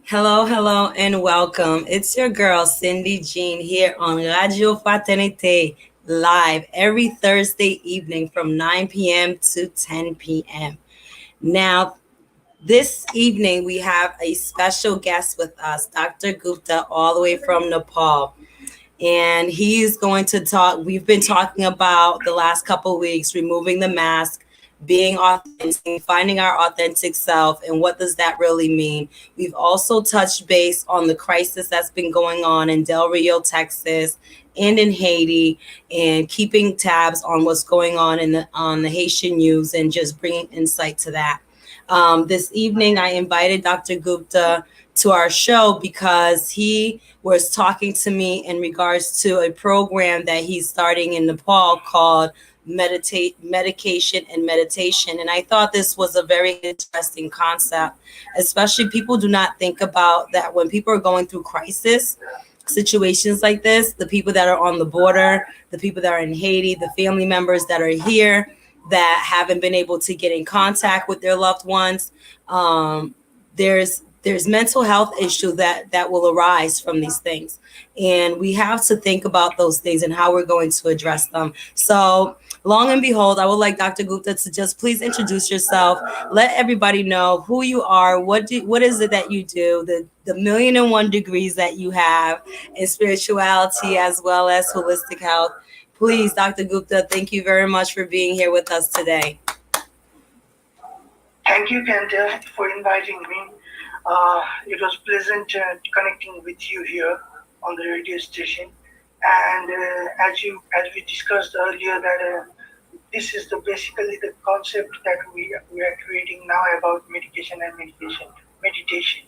Hello, hello, and welcome. It's your girl, Cindy Jean, here on Radio Fraternité, live every Thursday evening from 9 p.m. to 10 p.m. Now, this evening, we have a special guest with us, Dr. Gupta, all the way from Nepal. And he's going to talk. We've been talking about the last couple of weeks, removing the mask, being authentic, finding our authentic self, and what does that really mean. We've also touched base on the crisis that's been going on in Del Rio, Texas, and in Haiti, and keeping tabs on what's going on on the Haitian news and just bringing insight to that. This evening, I invited Dr. Gupta to our show because he was talking to me in regards to a program that he's starting in Nepal called Medication and Meditation. And I thought this was a very interesting concept, especially people do not think about that when people are going through crisis situations like this, the people that are on the border, the people that are in Haiti, the family members that are here that haven't been able to get in contact with their loved ones. There's mental health issue that will arise from these things, and we have to think about those things and how we're going to address them. So long and behold, I would like Dr. Gupta to just please introduce yourself, let everybody know who you are, what is it that you do, the million and one degrees that you have in spirituality as well as holistic health. Please, Dr. Gupta, thank you very much for being here with us today. Thank you, Kenta, for inviting me. It was pleasant connecting with you here on the radio station. And as we discussed earlier, that this is basically the concept that we are creating now about medication and meditation.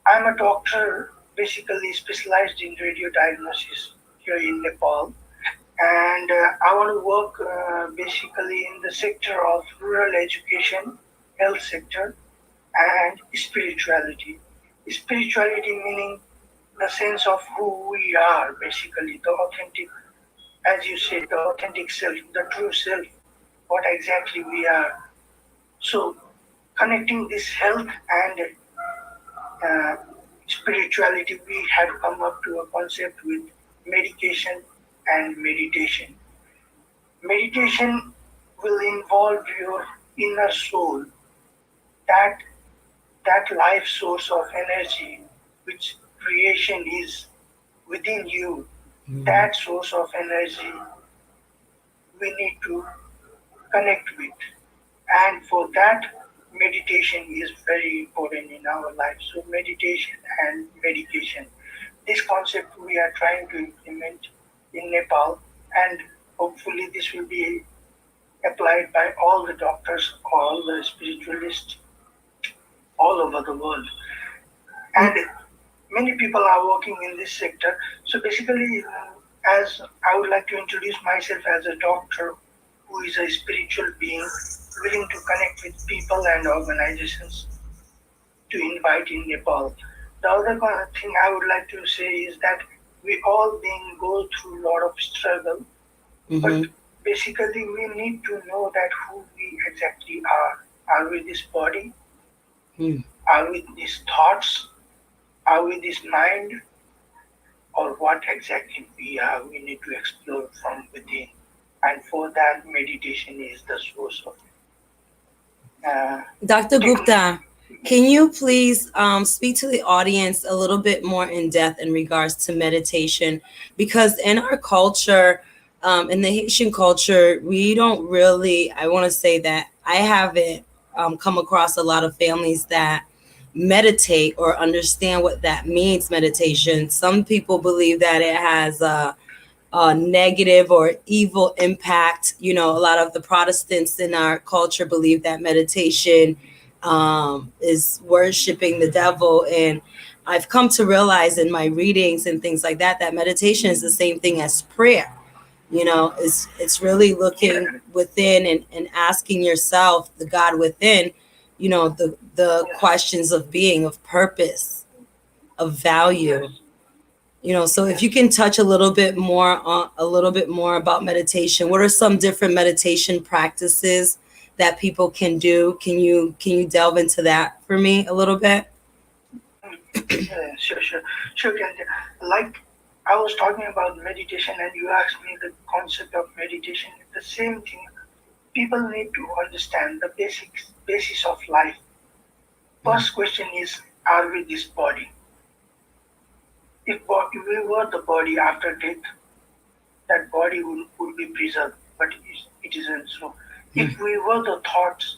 I'm a doctor, basically specialized in radio diagnosis here in Nepal, and I want to work basically in the sector of rural education, health sector, and spirituality. Spirituality meaning the sense of who we are, basically the authentic, as you said, the authentic self, the true self, what exactly we are. So connecting this health and uh, spirituality, we have come up to a concept with medication and meditation. Meditation will involve your inner soul, that that life source of energy which creation is within you. That source of energy we need to connect with. And for that, meditation is very important in our life. So, meditation and medication. This concept we are trying to implement in Nepal, and hopefully, this will be applied by all the doctors, all the spiritualists all over the world. And many people are working in this sector. So, basically, as I would like to introduce myself as a doctor who is a spiritual being willing to connect with people and organizations to invite in Nepal. The other thing I would like to say is that we all being go through a lot of struggle, but Mm-hmm. basically we need to know that who we exactly are. Are we this body? Mm. Are we these thoughts? Are we this mind? Or what exactly we are? We need to explore from within. And for that, meditation is the source of Dr. technique. Gupta, can you please speak to the audience a little bit more in depth in regards to meditation? Because in our culture, in the Haitian culture, we don't really, I want to say that I haven't come across a lot of families that meditate or understand what that means, meditation. Some people believe that it has negative or evil impact. You know, a lot of the Protestants in our culture believe that meditation is worshiping the devil. And I've come to realize in my readings and things like that that meditation is the same thing as prayer. You know, it's really looking Yeah, within and asking yourself, the God within, you know, the yes, questions of being, of purpose, of value. yes, You know, so if you yes. can touch a little bit more about meditation, what are some different meditation practices that people can do? Can you delve into that for me a little bit? Yeah, sure. Like I was talking about meditation, and you asked me the concept of meditation. It's the same thing. People need to understand the basis of life. Mm, First question is, are we this body? If we were the body after death, that body would be preserved, but it isn't so. If mm, we were the thoughts,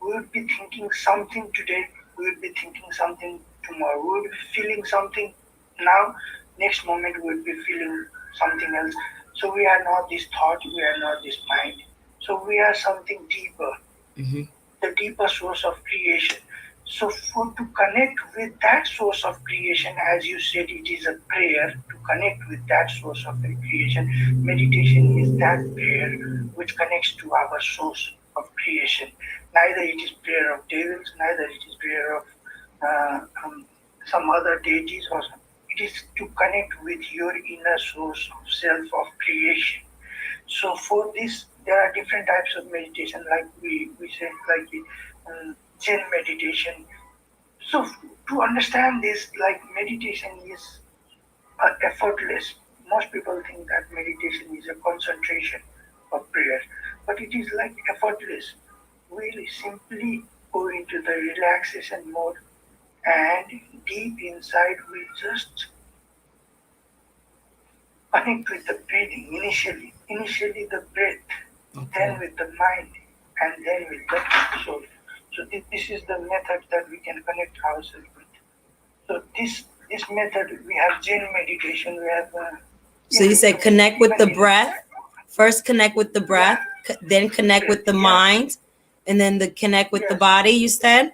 we would be thinking something today, we would be thinking something tomorrow, we would be feeling something now, next moment we would be feeling something else. So we are not this thought, we are not this mind. So we are something deeper, mhm, the deeper source of creation. So, for to connect with that source of creation, as you said, it is a prayer to connect with that source of the creation. Meditation is that prayer which connects to our source of creation. Neither it is prayer of devils, neither it is prayer of uh, um, some other deities, or it is to connect with your inner source of self of creation. So for this, there are different types of meditation, like we said, like the Zen meditation. So to understand this, like meditation is effortless. Most people think that meditation is a concentration of prayer, but it is like effortless. We simply go into the relaxation mode, and deep inside we just connect with the breathing initially. Initially the breath, then okay. with the mind, and then with the soul. So this is the method that we can connect ourselves with. So this method, we have Zen meditation, we have So you said connect with even the in breath. First connect with the yeah, breath, then connect breath, with the yeah, mind, and then the connect with the yes, body, you said?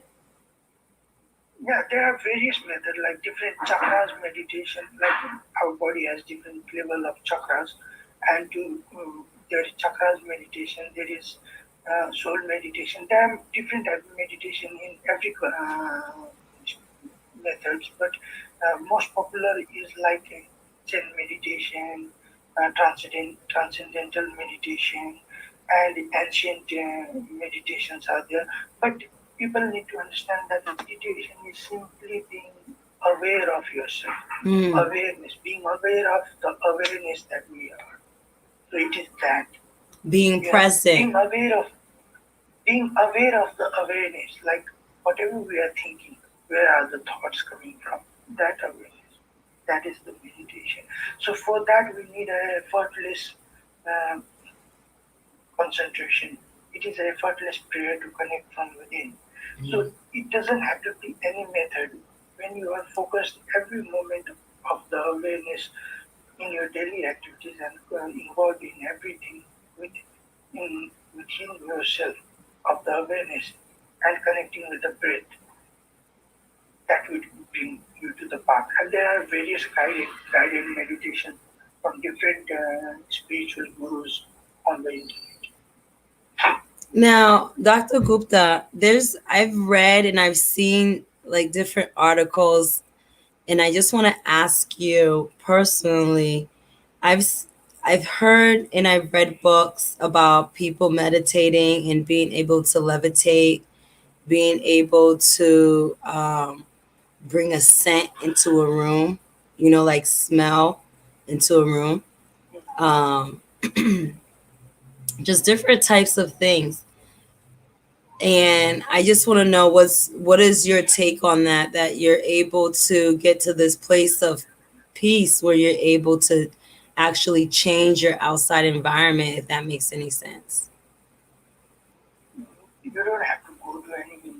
yeah. There are various methods like different chakras meditation. Like our body has different level of chakras, and there is chakras meditation. There is soul meditation. There are different type of meditation in every methods, but most popular is like Zen meditation, transcendental meditation, and ancient meditations are there. But people need to understand that meditation is simply being aware of yourself, Mm, awareness, being aware of the awareness that we are. So it is that, being present. being aware of the awareness, like whatever we are thinking, where are the thoughts coming from? That awareness, that is the meditation. So for that we need a effortless uh, concentration. It is an effortless prayer to connect from within. So Mm, it doesn't have to be any method. When you are focused every moment of the awareness in your daily activities, and involved in everything within yourself of the awareness, and connecting with the breath, that will bring you to the path. And there are various guided meditation from different spiritual gurus on the internet. now, Dr. Gupta, I've read and I've seen like different articles, and I just want to ask you personally. I've s- I've heard and I've read books about people meditating and being able to levitate, being able to bring a scent into a room, like smell into a room. Um, just different types of things. And I just want to know what is your take on that you're able to get to this place of peace where you're able to actually change your outside environment, if that makes any sense. You don't have to go to any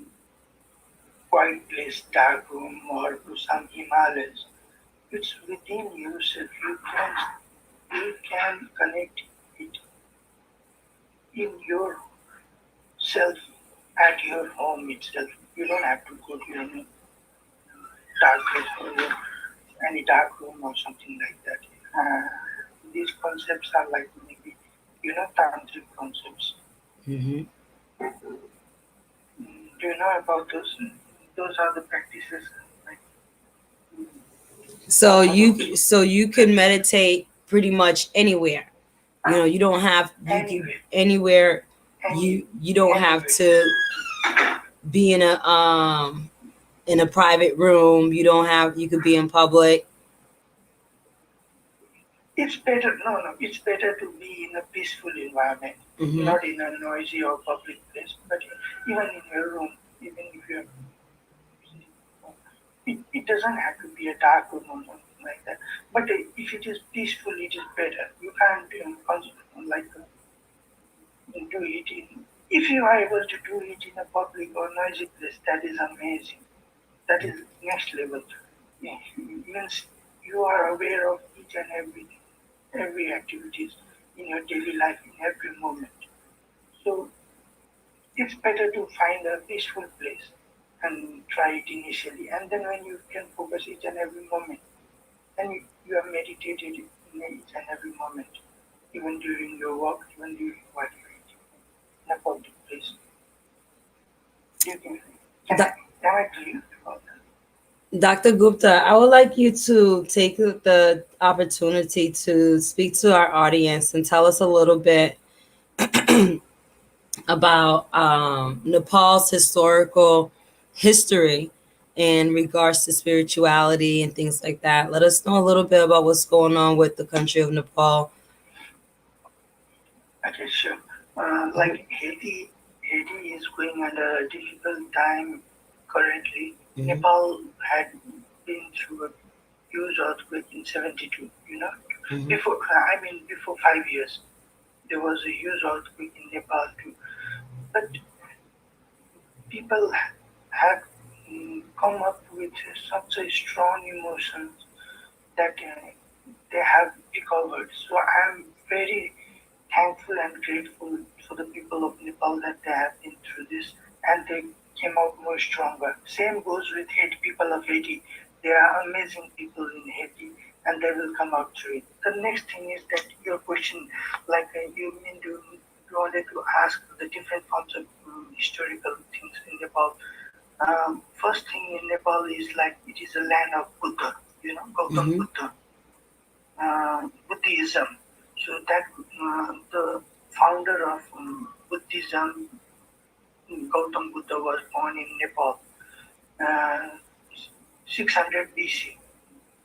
quiet place, dark room, or to some Himalayas. It's within yourself. You can connect it in yourself at your home itself. You don't have to go to any dark place or any dark room or something like that. These concepts are like maybe tantric concepts. Hmm. Do you know about those? Those are the practices like So you can practices meditate pretty much anywhere. You don't have you can anywhere, anywhere. any You don't have anywhere. to be in a in a private room. You don't have, you could be in public. It's better, no, it's better to be in a peaceful environment, Hmm. not in a noisy or public place, but even in your room, even if you're, it doesn't have to be a dark room or something like that. But if it is peaceful, it is better. You can't like do it in, if you are able to do it in a public or noisy place, that is amazing. That is next level. Yeah, means you are aware of each and every activities in your daily life in every moment. So it's better to find a peaceful place and try it initially, and then when you can focus each and every moment, and you have meditated in each and every moment, even during your work, even during what you eat in a public place. You can I, Da- am I clear about that? Dr. Gupta, I would like you to take the opportunity to speak to our audience and tell us a little bit about Nepal's historical history in regards to spirituality and things like that. Let us know a little bit about what's going on with the country of Nepal. Okay, sure. Like Haiti is going under a difficult time currently. Hmm. Nepal had been through a huge earthquake in '72. You know, Hmm. before I mean before 5 years, there was a huge earthquake in Nepal too. But people have come up with such a strong emotions that they have recovered. So I am very thankful and grateful for the people of Nepal that they have been through this and they came out more stronger. Same goes with Haiti, people of Haiti. They are amazing people in Haiti and they will come out through it. The next thing is that your question, like you wanted to ask the different forms of historical things in Nepal. First thing in Nepal is like it is a land of Buddha, you know, Gautam Hmm. Buddha, Buddhism. So that the founder of Buddhism, Gautam Buddha, was born in Nepal, uh, 600 BC.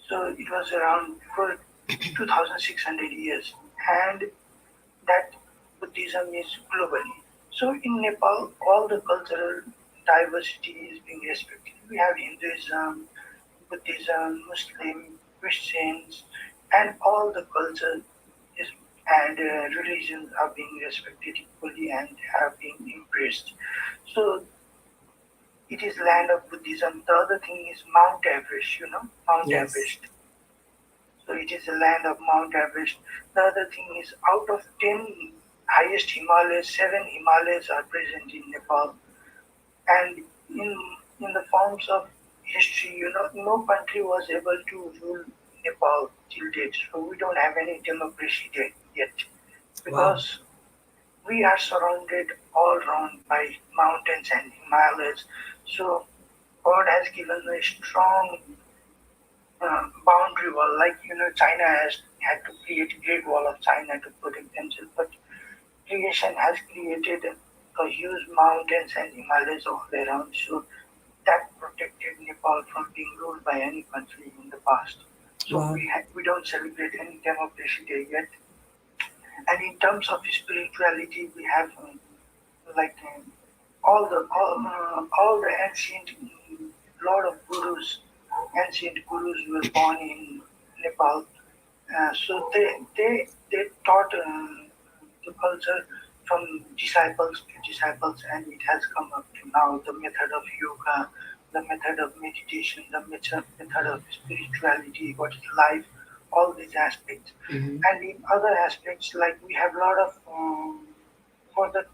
So it was around for 2,600 years, and that Buddhism is globally. So in Nepal, all the cultural diversity is being respected. We have Hinduism, Buddhism, Muslim, Christians, and all the cultures and religions are being respected equally and are being embraced. So it is land of Buddhism. The other thing is Mount Everest, you know, Mount Yes. Everest. So it is a land of Mount Everest. The other thing is out of 10 highest Himalayas, 7 Himalayas are present in Nepal. And in the forms of history, you know, no country was able to rule Nepal till date. So we don't have any democracy there yet Wow. because we are surrounded all around by mountains and Himalayas. So God has given a strong boundary wall, like you know, China has had to create a Great Wall of China to protect themselves, but creation has created a huge mountains and Himalayas all around. So that protected Nepal from being ruled by any country in the past. So Wow. we don't celebrate any democracy day yet. And in terms of spirituality, we have like all the ancient lot of gurus, ancient gurus were born in Nepal. So they taught the culture from disciples to disciples, and it has come up to now the method of yoga, the method of meditation, the method of spirituality, what is life, all these aspects. Hmm. And in other aspects, like we have a lot of for the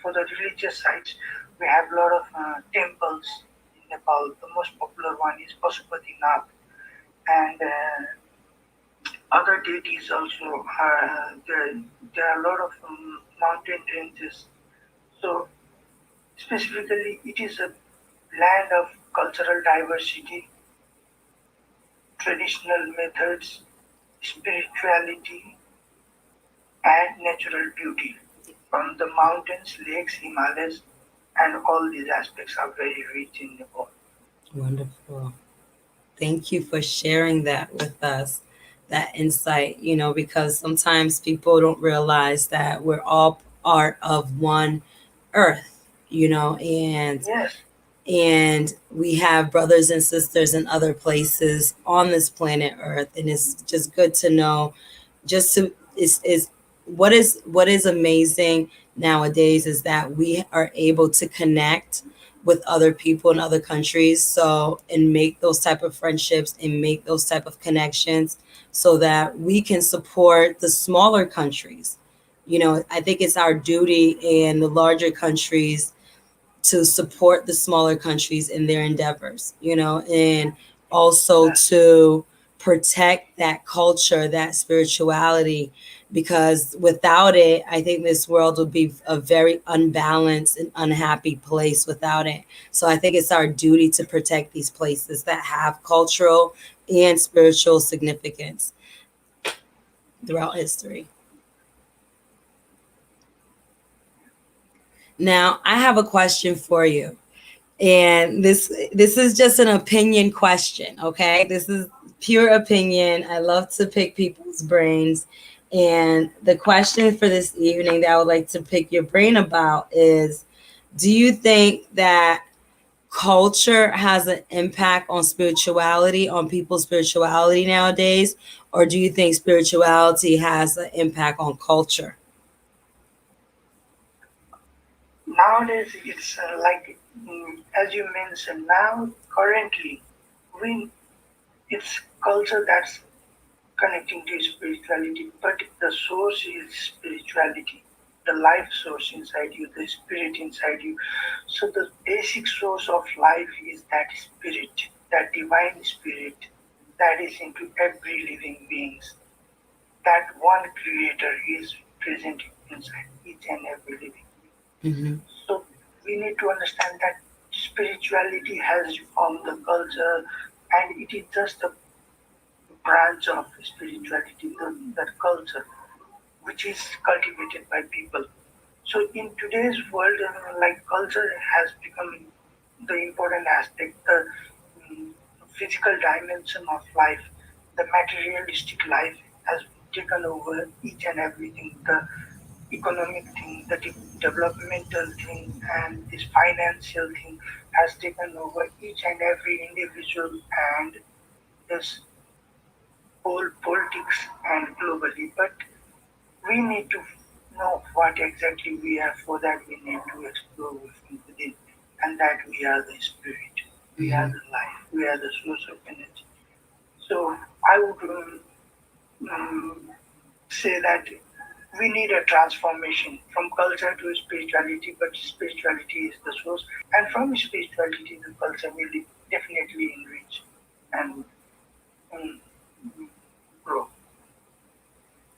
for the religious sites, we have a lot of temples in Nepal. The most popular one is Pashupatinath, and other deities also. There are a lot of mountain ranges. So specifically, it is a land of cultural diversity, traditional methods, spirituality, and natural beauty. From the mountains, lakes, Himalayas, and all these aspects are very rich in Nepal. Wonderful. Thank you for sharing that with us, that insight, because sometimes people don't realize that we're all part of one earth, and Yes, we have brothers and sisters in other places on this planet earth, and it's just good to know, just to is what is amazing nowadays is that we are able to connect with other people in other countries, so and make those type of friendships and make those type of connections so that we can support the smaller countries. I think it's our duty in the larger countries to support the smaller countries in their endeavors, and also yes, to protect that culture, that spirituality, because without it, I think this world would be a very unbalanced and unhappy place without it. So I think it's our duty to protect these places that have cultural and spiritual significance throughout history. Now, I have a question for you. And this is just an opinion question, okay? This is pure opinion. I love to pick people's brains. And the question for this evening that I would like to pick your brain about is, do you think that culture has an impact on spirituality, on people's spirituality nowadays? Or do you think spirituality has an impact on culture? nowadays it's like, as you mentioned, now currently we it's culture that's connecting to spirituality, but the source is spirituality, the life source inside you, the spirit inside you. So the basic source of life is that spirit, that divine spirit that is into every living beings. That one creator is present inside each and every living. Mm-hmm. So we need to understand that spirituality has formed the culture, and it is just a branch of spirituality, that culture, which is cultivated by people. So in today's world, like culture has become the important aspect, the mm, physical dimension of life, the materialistic life has taken over each and everything. The economic thing, the developmental thing, and this financial thing has taken over each and every individual and this whole politics and globally. But we need to know what exactly we are. For that we need to explore from within, and that we are the spirit, we are Mm-hmm. the life, we are the source of energy. So I would say that we need a transformation from culture to spirituality, but spirituality is the source, and from spirituality the culture will definitely enrich and um, grow.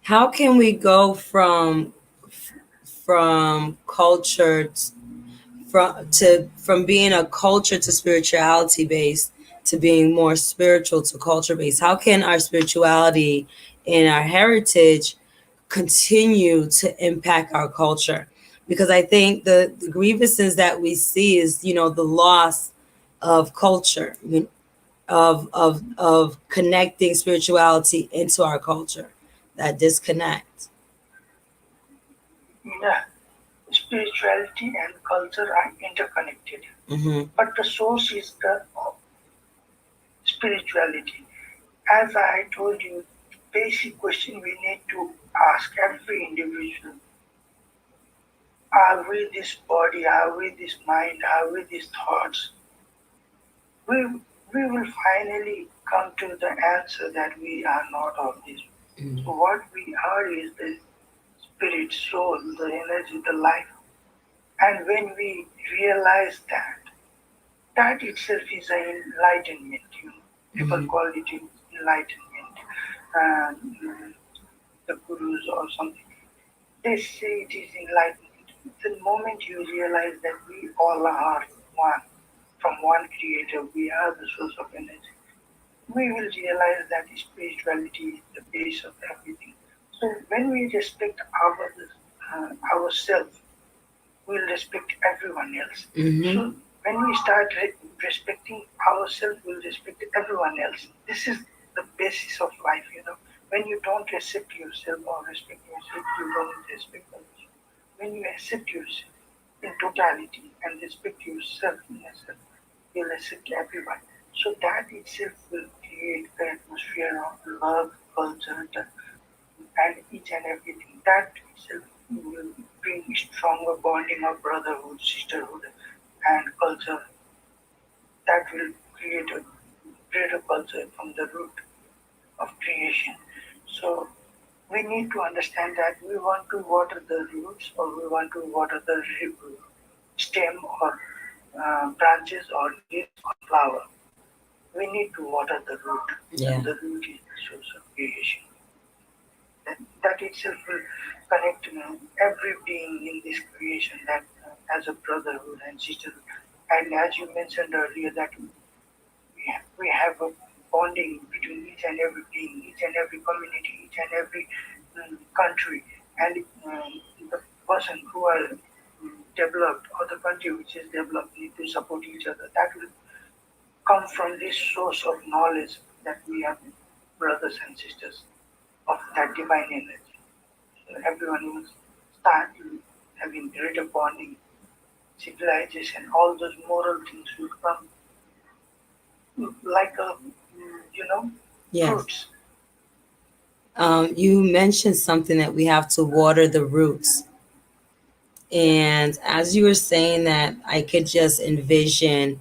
How can we go from culture from being a culture to spirituality based to being more spiritual to culture based? How can our spirituality and our heritage continue to impact our culture? Because I think the grievances that we see is, the loss of culture, of connecting spirituality into our culture, that disconnect. Yeah, spirituality and culture are interconnected, Mm-hmm. but the source is the spirituality. As I told you, basic question we need to ask every individual: are we this body? Are we this mind? Are we these thoughts? We we will finally come to the answer that we are not of this. So what we are is the spirit, soul, the energy, the life. And when we realize that, that itself is an enlightenment. People Mm-hmm. call it enlightenment. Um, the gurus or something, they say it is enlightenment. The moment you realize that we all are one, from one creator, we are the source of energy, we will realize that spirituality is the base of everything. So when we respect ourselves, we'll respect everyone else. Mm-hmm. So When we start respecting ourselves, we'll respect everyone else. This is the basis of life. When you don't accept yourself or respect yourself, you don't respect others. When you accept yourself in totality and respect yourself in yourself, you'll accept everyone. So that itself will create an atmosphere of love, culture, and each and everything. That itself will bring stronger bonding of brotherhood, sisterhood, and culture. That will create a greater culture from the root of creation. So we need to understand that we want to water the roots or we want to water the stem or branches or leaves or flower. We need to water the root, Yeah. and the root is the source of creation. That itself will connect every being in this creation that as a brotherhood and sisterhood. And as you mentioned earlier, that we have a bonding between each and every being, each and every community, each and every country, and the person who are developed or the country which is developed need to support each other. That will come from this source of knowledge that we are brothers and sisters of that divine energy. So everyone will start having greater bonding, civilization, all those moral things will come like Yes. fruits. You mentioned something that we have to water the roots. And as you were saying that, I could just envision,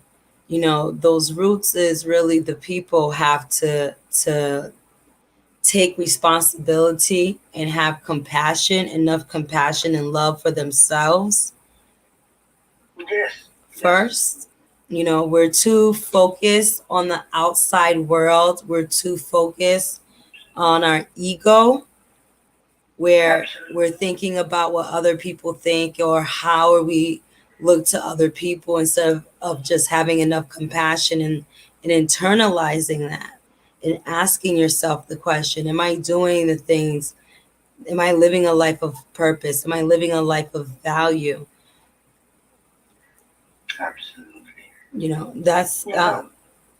those roots is really the people have to take responsibility and have compassion, enough compassion and love for themselves Yes, yes, first. We're too focused on the outside world. We're too focused on our ego, where we're absolutely. thinking about what other people think or how are we look to other people instead of just having enough compassion and internalizing that and asking yourself the question, am I doing the things, am I living a life of purpose, am I living a life of value? Absolutely. That's You know,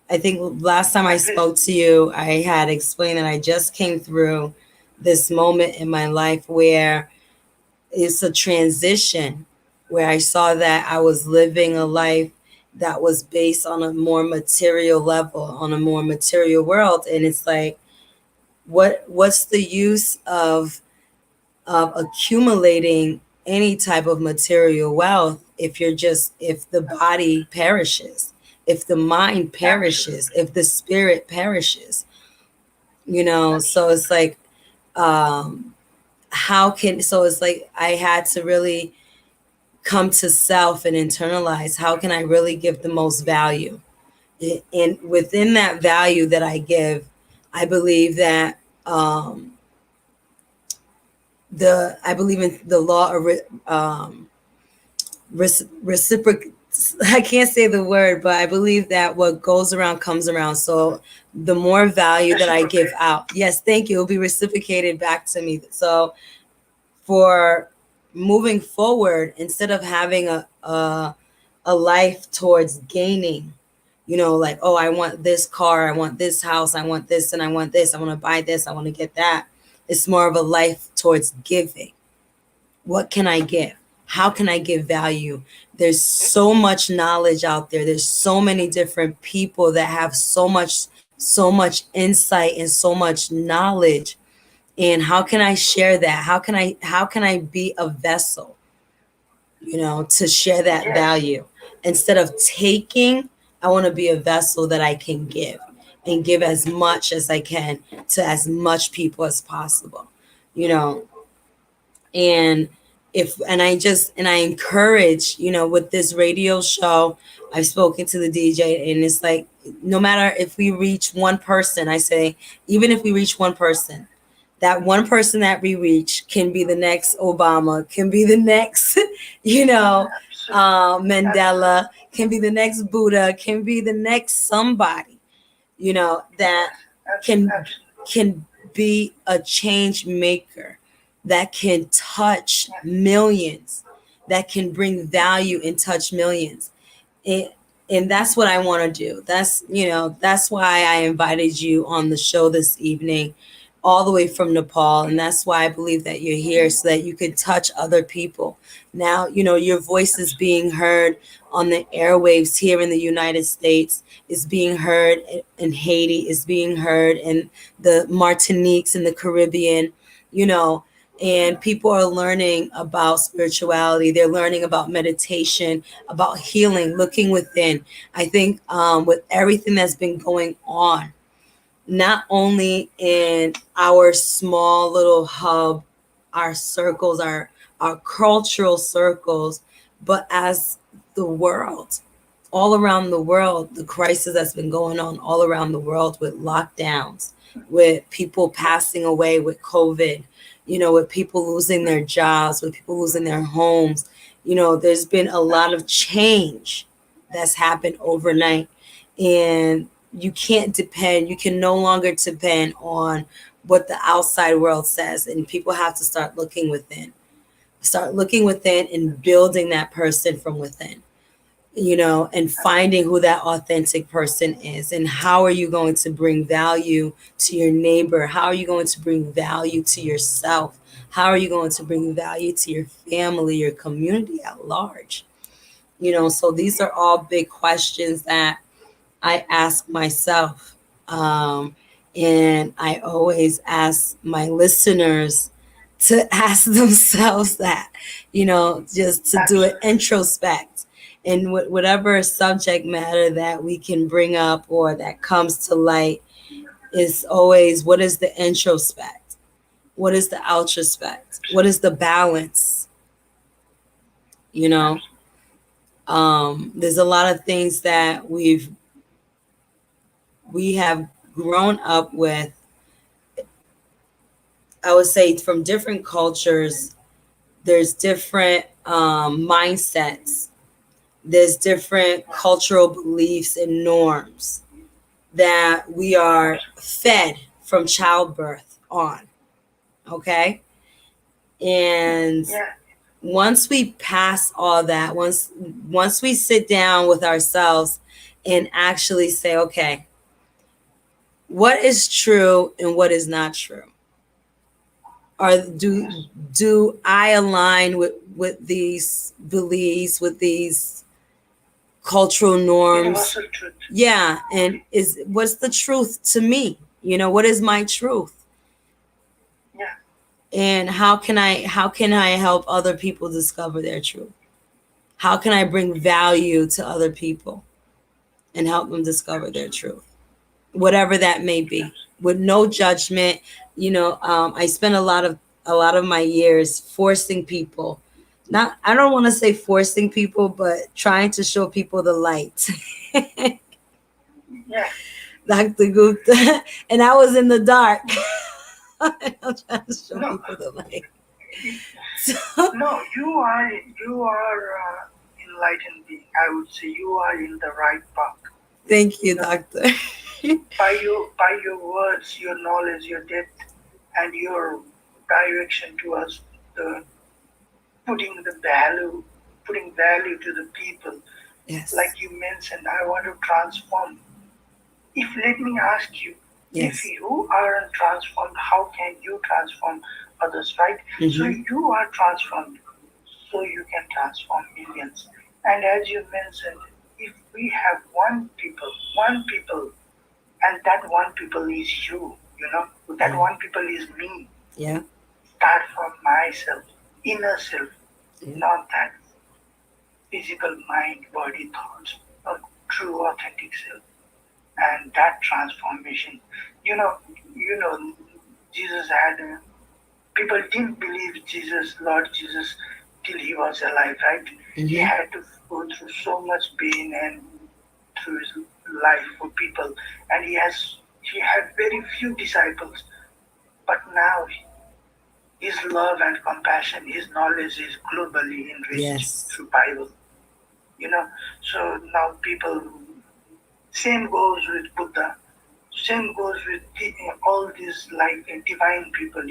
I think last time I at least, spoke to you, I had explained that I just came through this moment in my life where it's a transition, where I saw that I was living a life that was based on a more material level, on a more material world. And it's like, what's the use of accumulating any type of material wealth if the body perishes, if the mind perishes, absolutely, if the spirit perishes, so absolutely. it's like, um how can so it's like I had to really come to self and internalize, how can I really give the most value, and within that value that I give, I believe that, the I believe in the law of reciproc I can't say the word, but I believe that what goes around comes around. So the more value that I give Reciprocate. out, yes, thank you, it'll be reciprocated back to me. So for moving forward, instead of having a life towards gaining, like, oh, I want this car, I want this house, I want this, and I want this, I want to buy this, I want to get that. It's more of a life towards giving. What can I give? How can I give value? There's so much knowledge out there. There's so many different people that have so much insight and so much knowledge. And how can I share that? How can I be a vessel, to share that Yes, value? Instead of taking, I want to be a vessel that I can give and give as much as I can to as much people as possible. You know, and if and I just and I encourage, with this radio show, I've spoken to the DJ, and it's like, no matter if we reach one person, I say, even if we reach one person, that one person that we reach can be the next Obama, can be the next, you know, absolutely, Mandela, absolutely. can be the next Buddha, can be the next somebody, that Yes, can absolutely. can be a change maker, that can touch Yes, millions, that can bring value and touch millions. And that's what I want to do. That's why I invited you on the show this evening, all the way from Nepal. And that's why I believe that you're here so that you can touch other people. Now, your voice is being heard on the airwaves here in the United States, is being heard in Haiti, is being heard in the Martiniques in the Caribbean, you know, and people are learning about spirituality. They're learning about meditation, about healing, looking within. I think with everything that's been going on, not only in our small little hub, our circles, our cultural circles, but as the world, all around the world, the crisis that's been going on all around the world with lockdowns, with people passing away with COVID, with people losing their jobs, with people losing their homes. There's been a lot of change that's happened overnight. And you can no longer depend on what the outside world says. And people have to start looking within and building that person from within, and finding who that authentic person is. And how are you going to bring value to your neighbor? How are you going to bring value to yourself? How are you going to bring value to your family, your community at large? So these are all big questions that I ask myself. And I always ask my listeners to ask themselves that, just to do an Absolutely. introspect. And whatever subject matter that we can bring up or that comes to light is always, what is the introspect? What is the outrospect? What is the balance? You know, Absolutely. there's a lot of things that we have grown up with, I would say, from different cultures. There's different mindsets, there's different cultural beliefs and norms that we are fed from childbirth on. Okay. And Yeah. once we pass all that, once we sit down with ourselves and actually say, okay, what is true and what is not true? Or Yes. do I align with these beliefs, with these cultural norms? Universal truth. Yeah, and is what's the truth to me? What is my truth? Yeah. And how can I help other people discover their truth? How can I bring value to other people and help them discover their truth? Whatever that may be, with no judgment. I spent a lot of my years forcing people, not, I don't want to say forcing people, but trying to show people the light. Yeah. Dr. Gupta, and I was in the dark. And I'm trying to show No. people the light. y- So, No. You are enlightened being. I would say you are in the right path. thank You you, know, doctor. by your words, your knowledge, your depth, and your direction towards the putting the value, putting value to the people. Like Yes, you mentioned, I want to transform. If let me ask you, if yes. you aren't transformed, how can you transform others, right? So Hmm. you are transformed, so you can transform millions. And as you mentioned, if we have one people, and that one people is you, that Yeah, one people is me. yeah, Start from myself, inner self, yeah. not that physical mind, body, thoughts, but true authentic self. And that transformation, you know, Jesus had people didn't believe Jesus, Lord Jesus, till he was alive, right? He Hmm. had to go through so much pain and through his life for people, and he had very few disciples, but now his love and compassion, his knowledge is globally enriched Yes, through Bible. You know, so now people. Same goes with Buddha. Same goes with all these like divine people.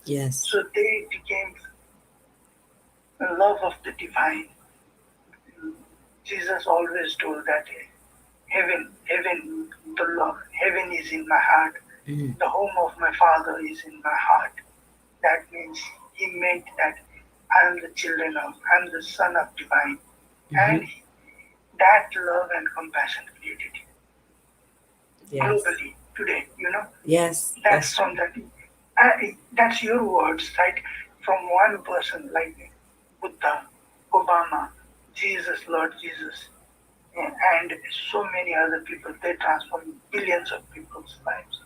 yes. So they became a love of the divine, Jesus always told that heaven is in my heart. Mm-hmm. The home of my Father is in my heart. That means he meant that I am the son of divine, Mm-hmm. and that love and compassion created Yes. globally today. Yes, That's that's from true. that. That's your words, right? From one person like Buddha, Obama, Jesus, Lord Jesus, and so many other people. They transform billions of people's lives.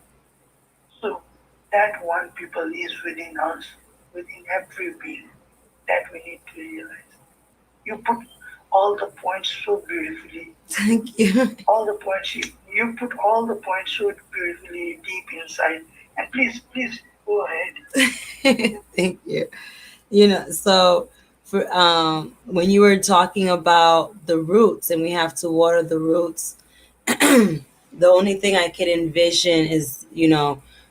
So that one people is within us, within every being that we need to realize. You put all the points so beautifully. Thank you. All the points you put all the points so beautifully deep inside. And please go ahead. Thank you. So for when you were talking about the roots and we have to water the roots, the only thing I could envision is,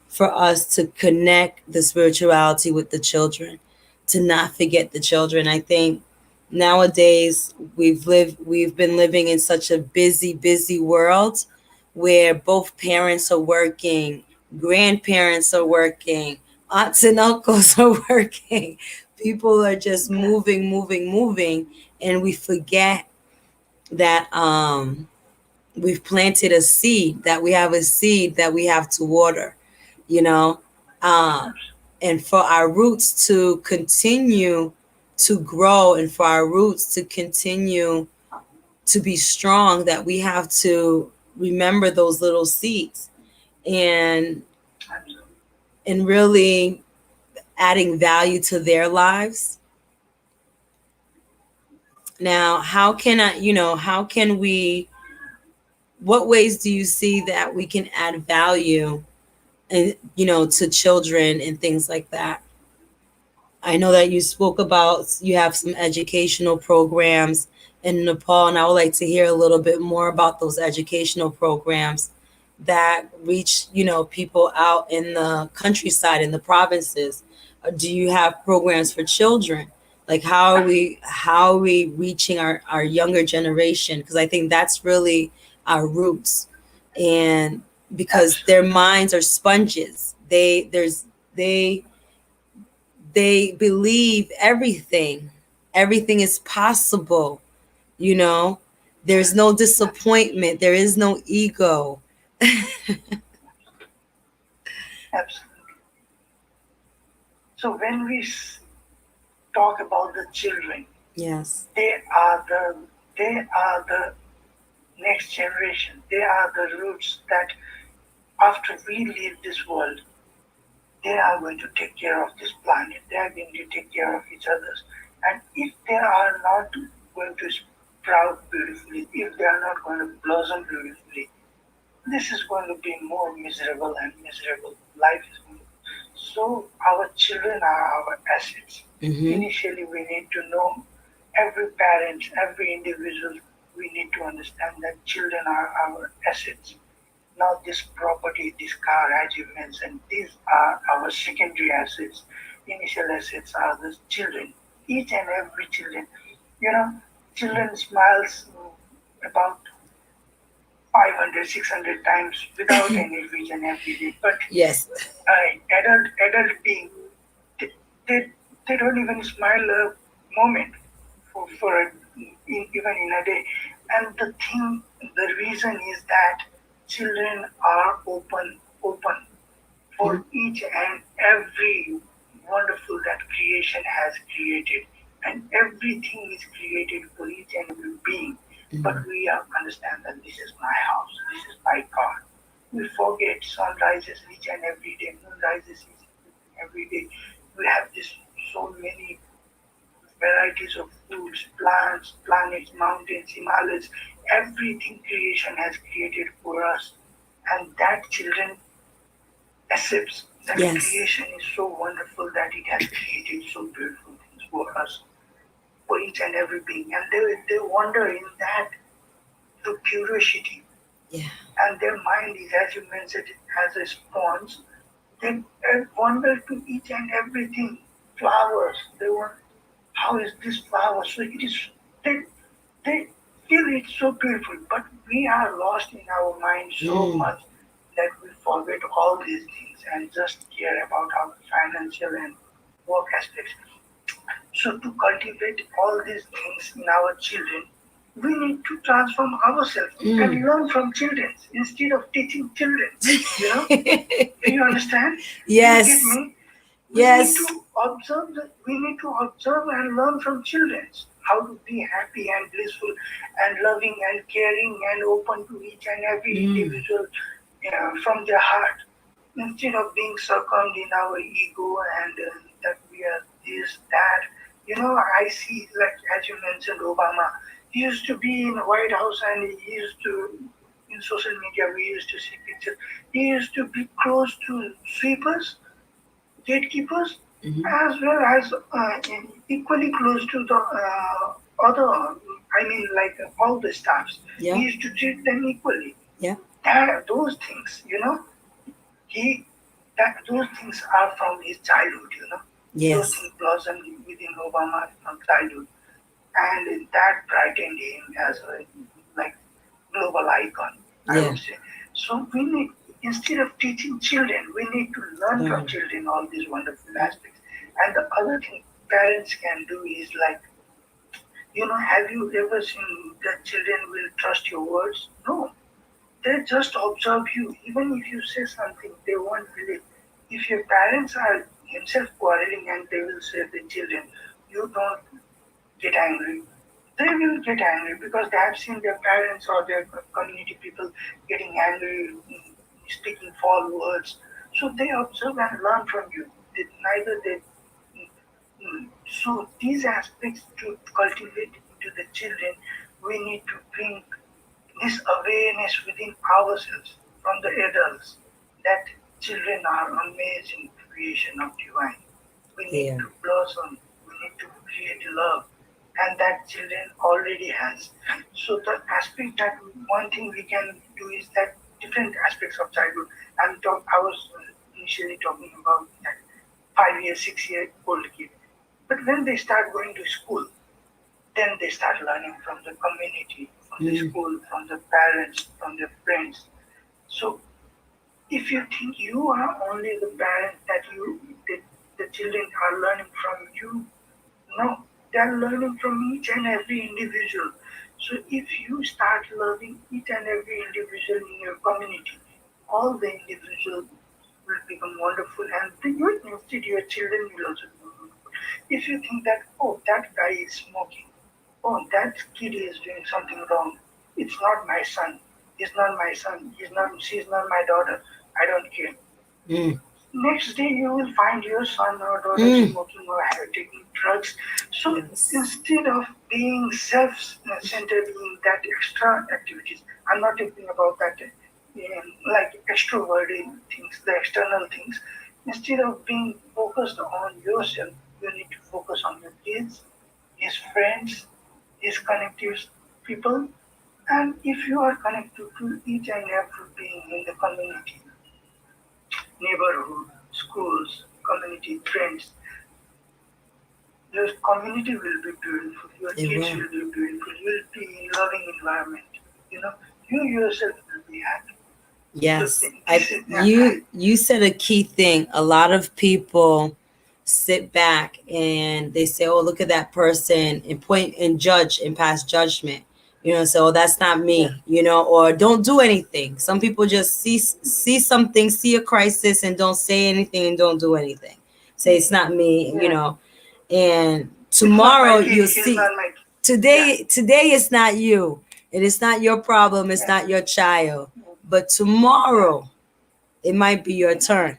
for us to connect the spirituality with the children, to not forget the children. I think nowadays we've been living in such a busy world where both parents are working, grandparents are working, aunts and uncles are working. People are just Yeah, moving, and we forget that we've planted a seed, that we have a seed that we have to water, you know um, and for our roots to continue to grow, and for our roots to continue to be strong, that we have to remember those little seeds, and absolutely. really adding value to their lives. Now, how can we, what ways do you see that we can add value, and to children and things like that? I know that you spoke about you have some educational programs in Nepal, and I would like to hear a little bit more about those educational programs that reach, people out in the countryside, in the provinces. Do you have programs for children? Like, how are we reaching our younger generation? Because I think that's really our roots, and because their Absolutely. minds are sponges. They believe everything. Everything is possible, you know? There's no disappointment, there is no ego. Absolutely. So when we talk about the children, Yes. they are the next generation. They are the roots that after we leave this world, they are going to take care of this planet. They are going to take care of each other. And if they are not going to sprout beautifully, if they are not going to blossom beautifully, this is going to be more miserable and miserable. Life is going to. So our children are our assets. Mm-hmm. Initially, we need to know every parent, every individual. We need to understand that children are our assets. Now, this property, this car, as you mentioned, these are our secondary assets. Initial assets are the children. Each and every children. You know, children smiles about 500, 600 times without any reason every day. But Yes. adult being, they, they, they don't even smile a moment even in a day. And the reason is that children are open for each and every wonderful that creation has created. And everything is created for each and every being. But Mm-hmm. we understand that this is my house, this is my car. We forget sun rises each and every day, moon rises each and every day. We have this so many varieties of foods, plants, planets, mountains, Himalayas, everything creation has created for us. And that children accepts that Yes. creation is so wonderful that it has created so beautiful things for us, for each and every being. And they wonder in that the curiosity. Yeah. And their mind is, as you mentioned, as a sponge. They wonder to each and everything. Flowers, they want, how is this flower? So it is, they, they Still, it's so beautiful, but we are lost in our mind so Mm. much that we forget all these things and just care about our financial and work aspects. So, to cultivate all these things in our children, we need to transform ourselves and Mm. learn from children instead of teaching children. You know, do you understand? Do you get Yes. me? We need to Yes. observe. We need to observe and learn from children how to be happy and blissful and loving and caring and open to each and every Mm. individual from their heart, instead of being succumbed in our ego and that we are this that. You know, I see, like as you mentioned, Obama. He used to be in the White House and he used to, in social media we used to see pictures. He used to be close to sweepers, gatekeepers, Hmm. as well as equally close to the other, I mean, like all the staffs. He Yeah. used to treat them equally. Yeah. And those things, he those things are from his childhood. Those Yes. things blossomed within Obama from childhood, and that brightened him as a like global icon, I Yeah. would say. So we need, instead of teaching children, we need to learn from Learn. children all these wonderful aspects. And the other thing parents can do is like, have you ever seen that children will trust your words? No, they just observe you. Even if you say something, they won't believe. If your parents are themselves quarreling and they will say the children, you don't get angry, they will get angry because they have seen their parents or their community people getting angry, speaking foul words. So they observe and learn from you. Neither they. So these aspects to cultivate into the children, we need to bring this awareness within ourselves from the adults that children are amazing creation of divine. We need Yeah. to blossom, we need to create love, and that children already has. So the aspect that one thing we can do is that different aspects of childhood. I was initially talking about that 5 year, 6 year old kid. But when they start going to school, then they start learning from the community, from the Mm. school, from the parents, from their friends. So if you think you are only the parent that the children are learning from you, no, they are learning from each and every individual. So if you start loving each and every individual in your community, all the individuals will become wonderful, and instead your children will also become wonderful. If you think that, oh, that guy is smoking, oh, that kid is doing something wrong, it's not my son, he's not my son, she's not my daughter, I don't care. Mm. Next day you will find your son or daughter Mm. smoking or taking drugs. So Yes. instead of being self-centered in that extra activities, I'm not talking about that like extroverted things, the external things. Instead of being focused on yourself, you need to focus on your kids, his friends, his connected people, and if you are connected to each and every being in the community, neighborhood, schools, community, friends, your community will be beautiful, your It kids will. will be beautiful, you will be in loving environment, you know, you yourself will be happy. So Yes. this I is, you said a key thing. A lot of people sit back and they say, "Oh, look at that person," and point and judge and pass judgment. So that's not yeah, me. Or don't do anything. Some people just see something, see a crisis, and don't say anything and don't do anything. Say it's not me. yeah, And it's not my tomorrow kid, you'll he's see. not my, yeah, Today it's not you. It is not your problem. It's yeah, not your child. But yeah. tomorrow it might be your Yeah. turn.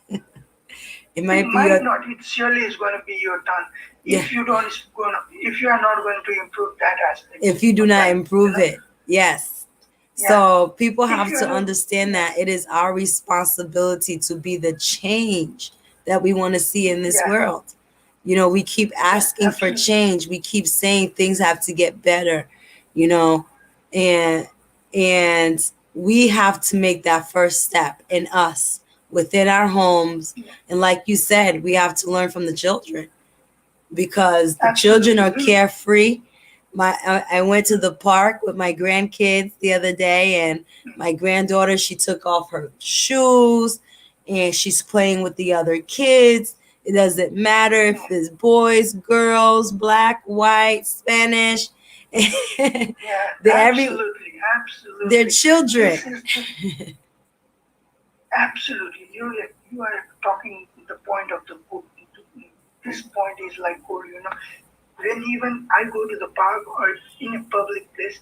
It It might be might your not. It surely is going to be your turn yeah. if you are not going to improve that aspect If you do of not life. improve it, yes. Yeah. So people If have you are to not, understand yeah, that it is our responsibility to be the change that we want to see in this yeah, world. We keep yeah, asking for absolutely. change. We keep saying things have to get better, you know, and and we have to make that first step in us within our homes. Yeah, And like you said, we have to learn from the children because the children absolutely. are carefree. I went to the park with my grandkids the other day, and my granddaughter, she took off her shoes and she's playing with the other kids. It doesn't matter if it's boys, girls, black, white, Spanish. Yeah, they're every absolutely, they're absolutely. children. This is absolutely. You are talking the point of the book. This point is like gold. When even I go to the park or in a public place,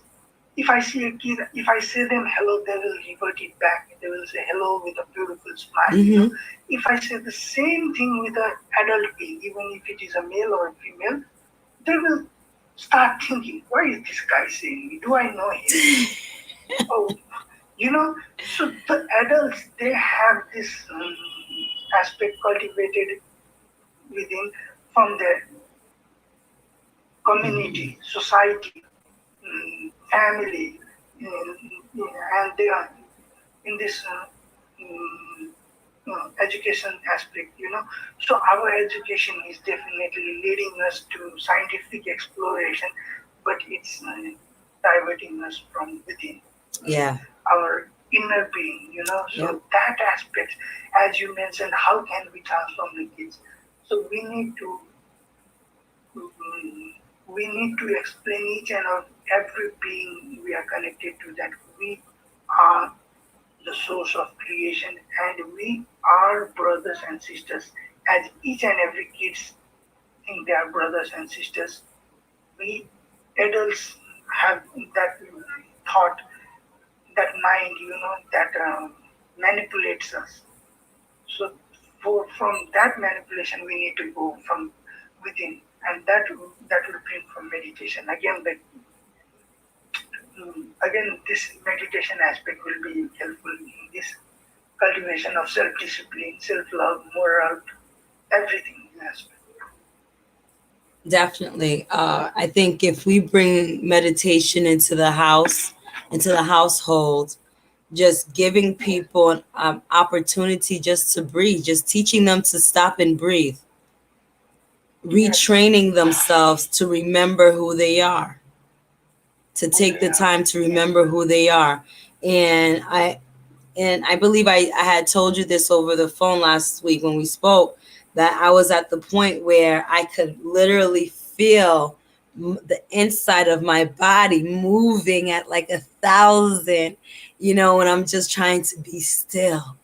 if I see a kid, if I say them hello, they will revert it back. They will say hello with a beautiful smile. Hmm. If I say the same thing with an adult being, even if it is a male or a female, they will start thinking, "Why is this guy saying me? Do I know him?" Oh, so the adults, they have this aspect cultivated within from their community, society, family, and they are in this education aspect. So our education is definitely leading us to scientific exploration, but it's diverting us from within Yeah. our inner being. Yep. So that aspect, as you mentioned, how can we transform the kids? So mm, we need to explain each and every being we are connected to that we are the source of creation and we are brothers and sisters. As each and every kids think they are brothers and sisters, we adults have that thought, that mind, that manipulates us. So from that manipulation, we need to go from within, and that will bring from meditation. Again, this meditation aspect will be helpful in this cultivation of self-discipline, self-love, moral, everything aspect. Definitely. I think if we bring meditation into the house, into the household, just giving people an opportunity just to breathe, just teaching them to stop and breathe, Yes, retraining themselves to remember who they are, to who take they the are. time to Yes, remember who they are. And I believe I had told you this over the phone last week when we spoke, that I was at the point where I could literally feel the inside of my body moving at like 1,000, when I'm just trying to be still.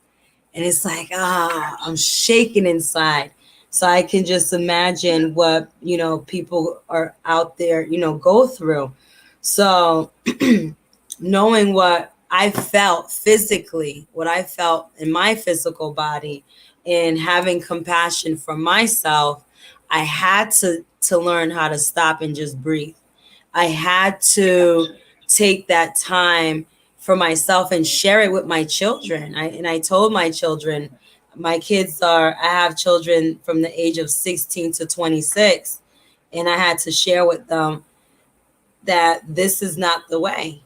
And it's like, I'm shaking inside. So I can just imagine what, people are out there, go through. So knowing what I felt physically, what I felt in my physical body, and having compassion for myself, I had to learn how to stop and just breathe. I had to absolutely. take that time for myself and share it with my children. I told my children, my kids are, I have children from the age of 16 to 26, and I had to share with them that this is not the way.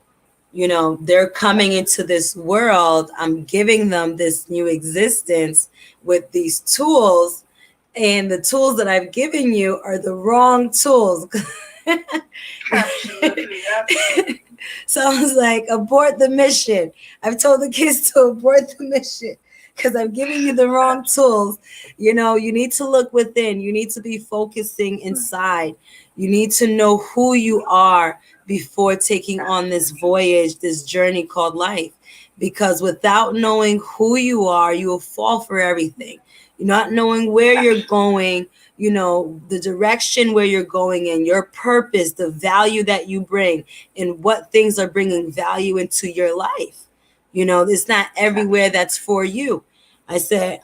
They're coming into this world. I'm giving them this new existence with these tools, and the tools that I've given you are the wrong tools. Absolutely, absolutely. So I was like, abort the mission. I've told the kids to abort the mission because I'm giving you the wrong tools. You need to look within. You need to be focusing inside. You need to know who you are before taking on this voyage, this journey called life. Because without knowing who you are, you will fall for everything. You're not knowing where you're Absolutely. going, the direction where you're going in, your purpose, the value that you bring, and what things are bringing value into your life. It's not everywhere Absolutely. that's for you. I said,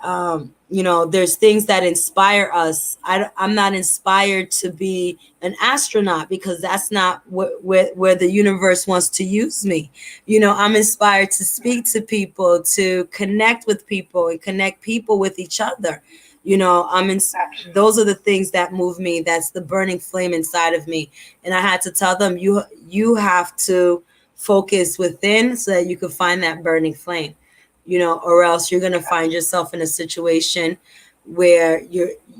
there's things that inspire us. I'm not inspired to be an astronaut because that's not where the universe wants to use me. I'm inspired to speak to people, to connect with people, and connect people with each other. I'm in. Absolutely. Those are the things that move me. That's the burning flame inside of me. And I had to tell them, you have to focus within so that you can find that burning flame, or else you're going to find yourself in a situation where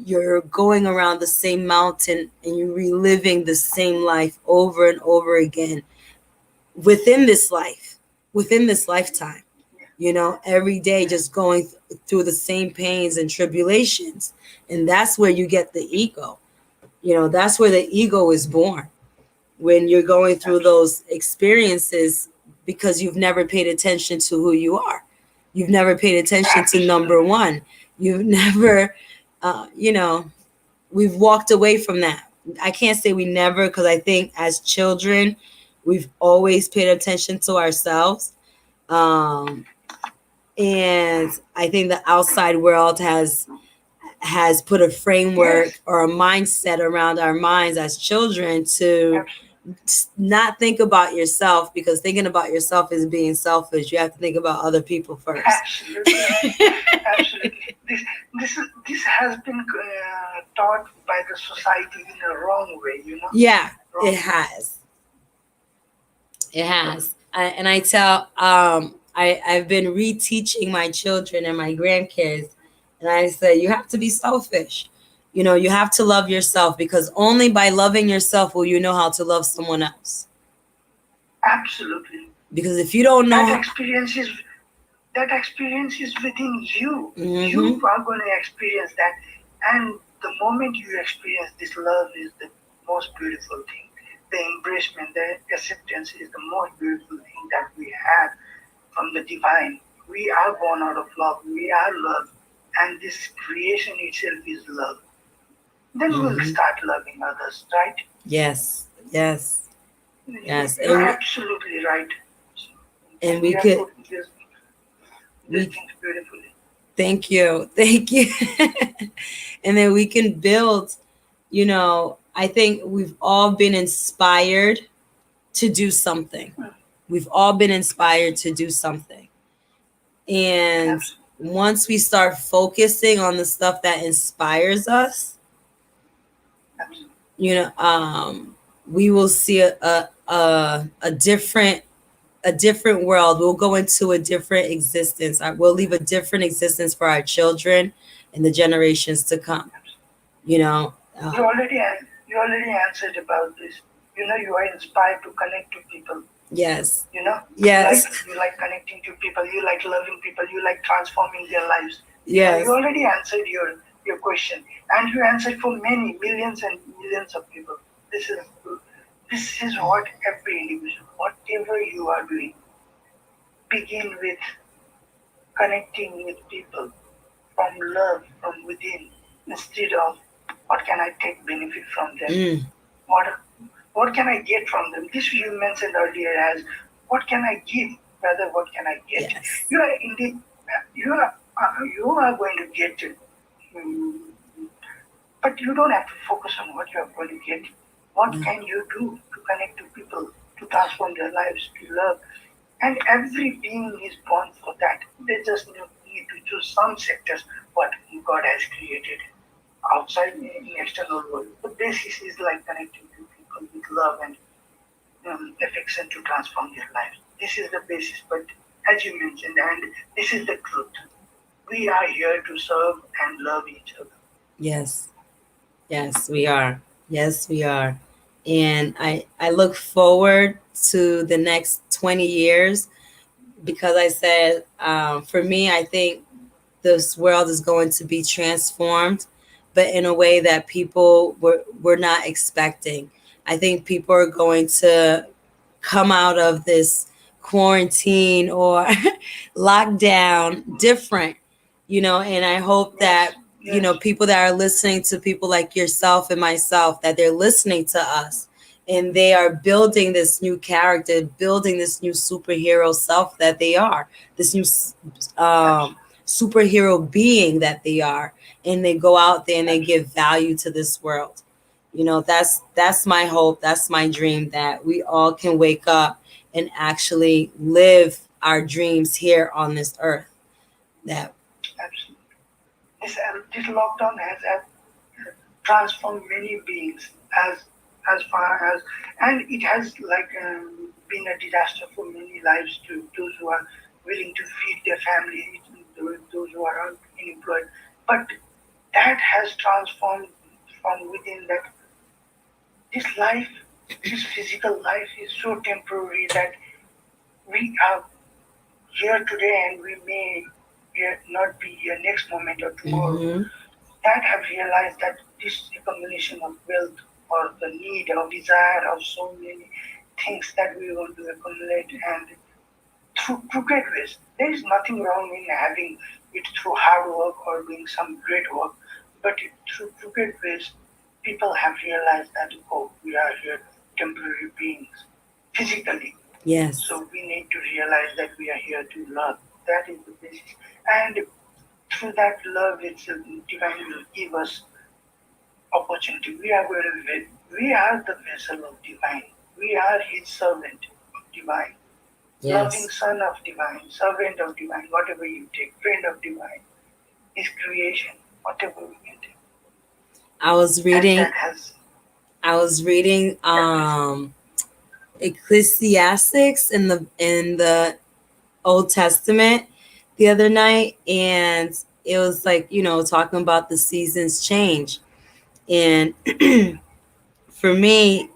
you're going around the same mountain and you're reliving the same life over and over again within this life, within this lifetime. You know, every day just going through the same pains and tribulations. And that's where you get the ego. You know, that's where the ego is born, when you're going through those experiences, because you've never paid attention to who you are. You've never paid attention to number one. You've never, you know, we've walked away from that. I can't say we never, because I think as children, we've always paid attention to ourselves. Um, and I think the outside world has put a framework or a mindset around our minds as children to not think about yourself, because thinking about yourself is being selfish. You have to think about other people first. Absolutely, absolutely. This has been taught by the society in a wrong way, you know. Yeah, Wrong. it has. It has. And I tell, I've been reteaching my children and my grandkids, and I say, you have to be selfish. You know, you have to love yourself, because only by loving yourself will you know how to love someone else. Absolutely. Because if you don't know, that experience is within you. Mhm. You are going to experience that, and the moment you experience this love is the most beautiful thing. The embracement, the acceptance is the most beautiful thing that we have from the divine. We are born out of love. We are love, and this creation itself is love. Then we'll Mhm. start loving others, right? Yes, yes, yes, You're absolutely right. and And we you have could, put this we things beautifully. thank you, thank you. And then we can build, you know, I think we've all been inspired to do something. We've all been inspired to do something. And once we start focusing on the stuff that inspires us, you know, we will see a different, a different world. We'll go into a different existence. We'll leave a different existence for our children and the generations to come. You know, You already answered about this. You know, you are inspired to connect to people. yes, You know, yes, you like connecting to people. You like loving people. You like transforming their lives. You know, yes, you already answered your question, and you answered for many millions and millions of people. This is this is what every individual, whatever you are doing, begin with connecting with people from love from within, instead of what can I take benefit from them. mm, What what can I get from them? This you mentioned earlier as what can I give rather what can I get. yes, You are indeed you are going to get it, mm, but you don't have to focus on what you are going to get. What mm, can you do to connect to people, to transform their lives, to love? And every being is born for that. They just need to choose some sectors what God has created outside in external world. The basis is like connecting to people with love and affection to transform their lives. This is the basis. But as you mentioned, and this is the truth, we are here to serve and love each other. yes, yes, we are. Yes, we are. And I look forward to the next 20 years, because I said, for me, I think this world is going to be transformed, but in a way that people were not expecting. I think people are going to come out of this quarantine or lockdown different, you know, and I hope that, you know, people that are listening to people like yourself and myself, that they're listening to us and they are building this new character, building this new superhero self that they are, this new superhero being that they are, and they go out there and they give value to this world. You know, that's my hope, that's my dream, that we all can wake up and actually live our dreams here on this earth. That Absolutely. This lockdown has transformed many beings as far as, and it has like been a disaster for many lives to those who are willing to feed their family, those who are unemployed. But that has transformed from within, that this life, this physical life is so temporary that we are here today and we may not be here next moment or tomorrow. Mm-hmm. That have realized that this accumulation of wealth or the need or desire of so many things that we want to accumulate, and through crooked ways. There is nothing wrong in having it through hard work or doing some great work, but through crooked ways, people have realized that, oh, we are here temporary beings physically. Yes. So we need to realize that we are here to love. That is the basis. And through that love, it's divine will give us opportunity. We are going to we are the vessel of divine. We are his servant of divine, loving Yes. son of divine, servant of divine, whatever you take, friend of divine, his creation, whatever we can take. I was And reading that has, I was reading yeah, please. Ecclesiastics in the Old Testament the other night, and it was like, talking about the seasons change. And for me,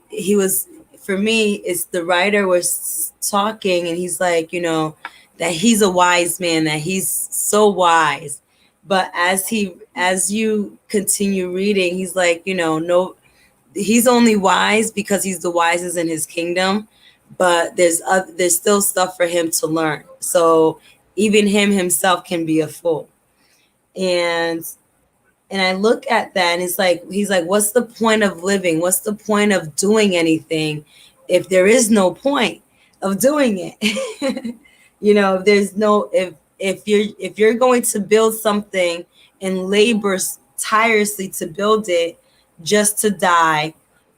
it's the writer was talking, and he's like, that he's a wise man, that he's so wise. But as you continue reading, he's like, no, he's only wise because he's the wisest in his kingdom, but there's still stuff for him to learn. So even him himself can be a fool. And I look at that, and he's like, what's the point of living? What's the point of doing anything if there is no point of doing it? If there's no if you're going to build something and labor tirelessly to build it just to die,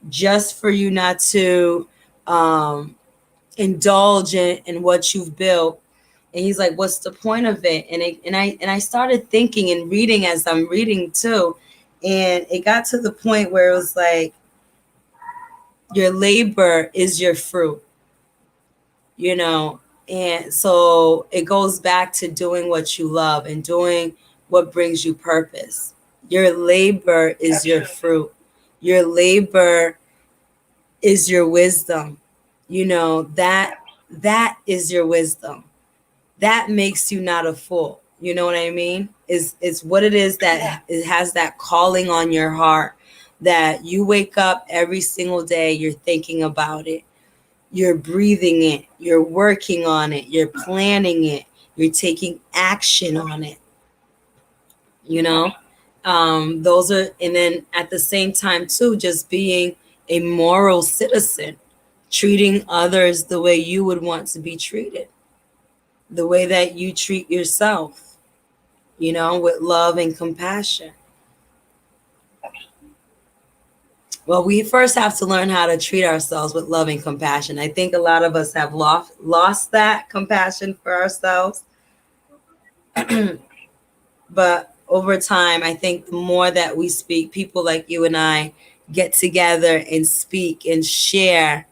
just for you not to um indulge in what you've built. And he's like, what's the point of it? And I started thinking and reading as I'm reading too, and it got to the point where it was like, your labor is your fruit, you know and so it goes back to doing what you love and doing what brings you purpose. Your labor is your Absolutely. fruit. Your labor is your wisdom. That is your wisdom. That makes you not a fool. You know what I mean? It's what it is, Yeah, that it has that calling on your heart, that you wake up every single day, you're thinking about it, you're breathing it, you're working on it, you're planning it, you're taking action on absolutely. it. you know Absolutely. those are, and then at the same time too, just being a moral citizen, treating others the way you would want to be treated, the way that you treat yourself, with love and compassion. Absolutely. Well, we first have to learn how to treat ourselves with love and compassion. I think a lot of us have lost that compassion for ourselves. But over time, I think the more that we speak, people like you and I get together and speak and share,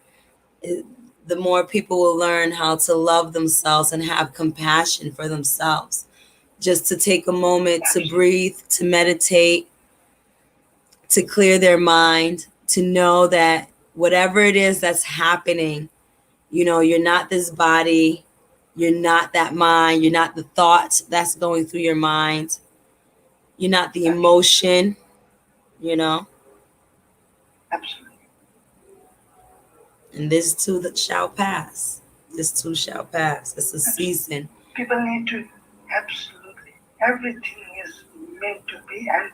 the more people will learn how to love themselves and have compassion for themselves. Just to take a moment to Absolutely. breathe, to meditate, to clear their mind, to know that whatever it is that's happening, you're not this body, you're not that mind, you're not the thoughts that's going through your mind, you're not the Absolutely. emotion, you know, Absolutely. and this too that shall pass. This too shall pass. It's a Absolutely. season. People need to, absolutely, everything is meant to be, and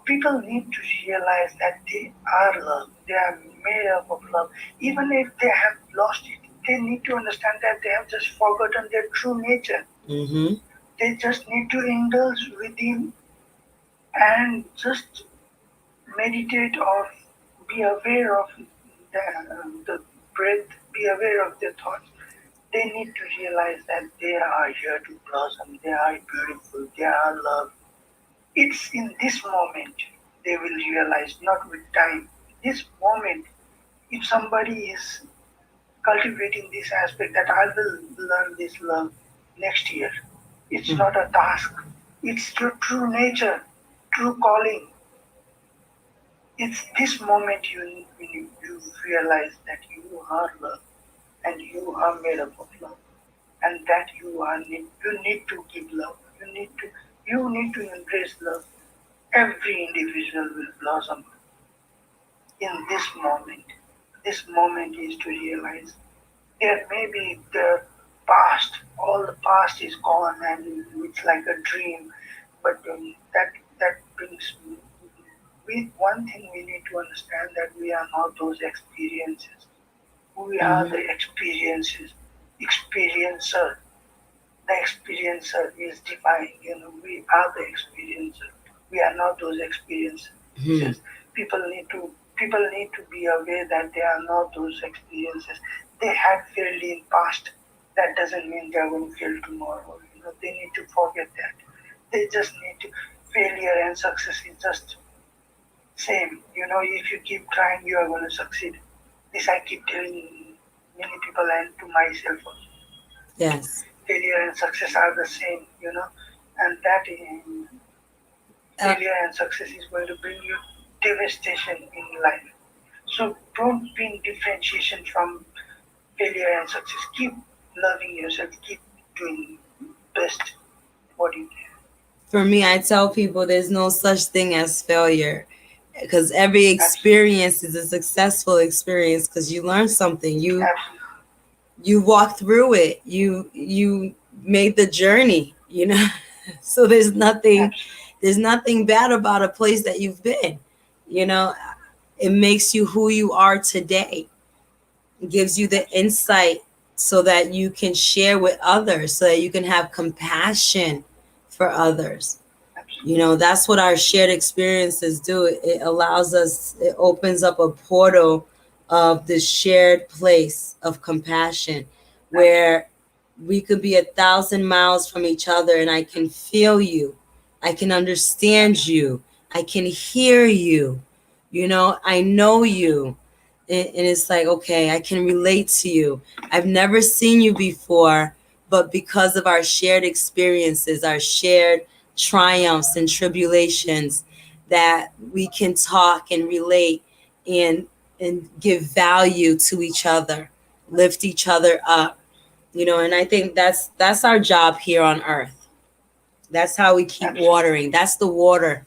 people need to realize that they are love. They are made up of love. Even if they have lost it, they need to understand that they have just forgotten their true nature. Mm-hmm. They just need to indulge within and just meditate or be aware of the breath, be aware of their thoughts. They need to realize that they are here to blossom, they are beautiful, they are loved. It's in this moment they will realize, not with time. This moment, if somebody is cultivating this aspect that I will learn this love next year, it's not a task. It's your true nature true calling. It's this moment you realize that you are love and you are made up of love, and that you need to give love. You need to embrace love. Every individual will blossom in this moment. This moment is to realize there may be the past, all the past is gone and it's like a dream, but that brings we one thing we need to understand that we are not those experiences. We are Mm-hmm. the experiences, experiencer. The experiencer is divine. We are the experiencer. We are not those experiences. Mm-hmm. People need to be aware that they are not those experiences. They had failed in past. That doesn't mean they are going to fail tomorrow. They need to forget that. They just need to failure and success is just same. If you keep trying, you are going to succeed. This I keep telling many people and to myself also. Yes. Failure and success are the same, and that Uh, failure and success is going to bring you devastation in life. So don't bring differentiation from failure and success. Keep loving yourself. Keep doing best what you can. for me, I tell people there's no such thing as failure because every Absolutely, experience is a successful experience because you learn something. absolutely, You walk through it. You made the journey. So absolutely, there's nothing bad about a place that you've been. You know, it makes you who you are today. It gives you the absolutely, insight so that you can share with others, so that you can have compassion for others. absolutely, That's what our shared experiences do. It allows us, it opens up a portal of this shared place of compassion absolutely, where we could be 1,000 miles from each other and I can feel you. I can understand absolutely, you. I can hear you. I know you. And it's like, okay, I can relate to you. I've never seen you before, but because of our shared experiences, our shared triumphs and tribulations, that we can talk and relate and give value to each other, lift each other up. And I think that's our job here on earth. That's how we keep absolutely, watering. That's the water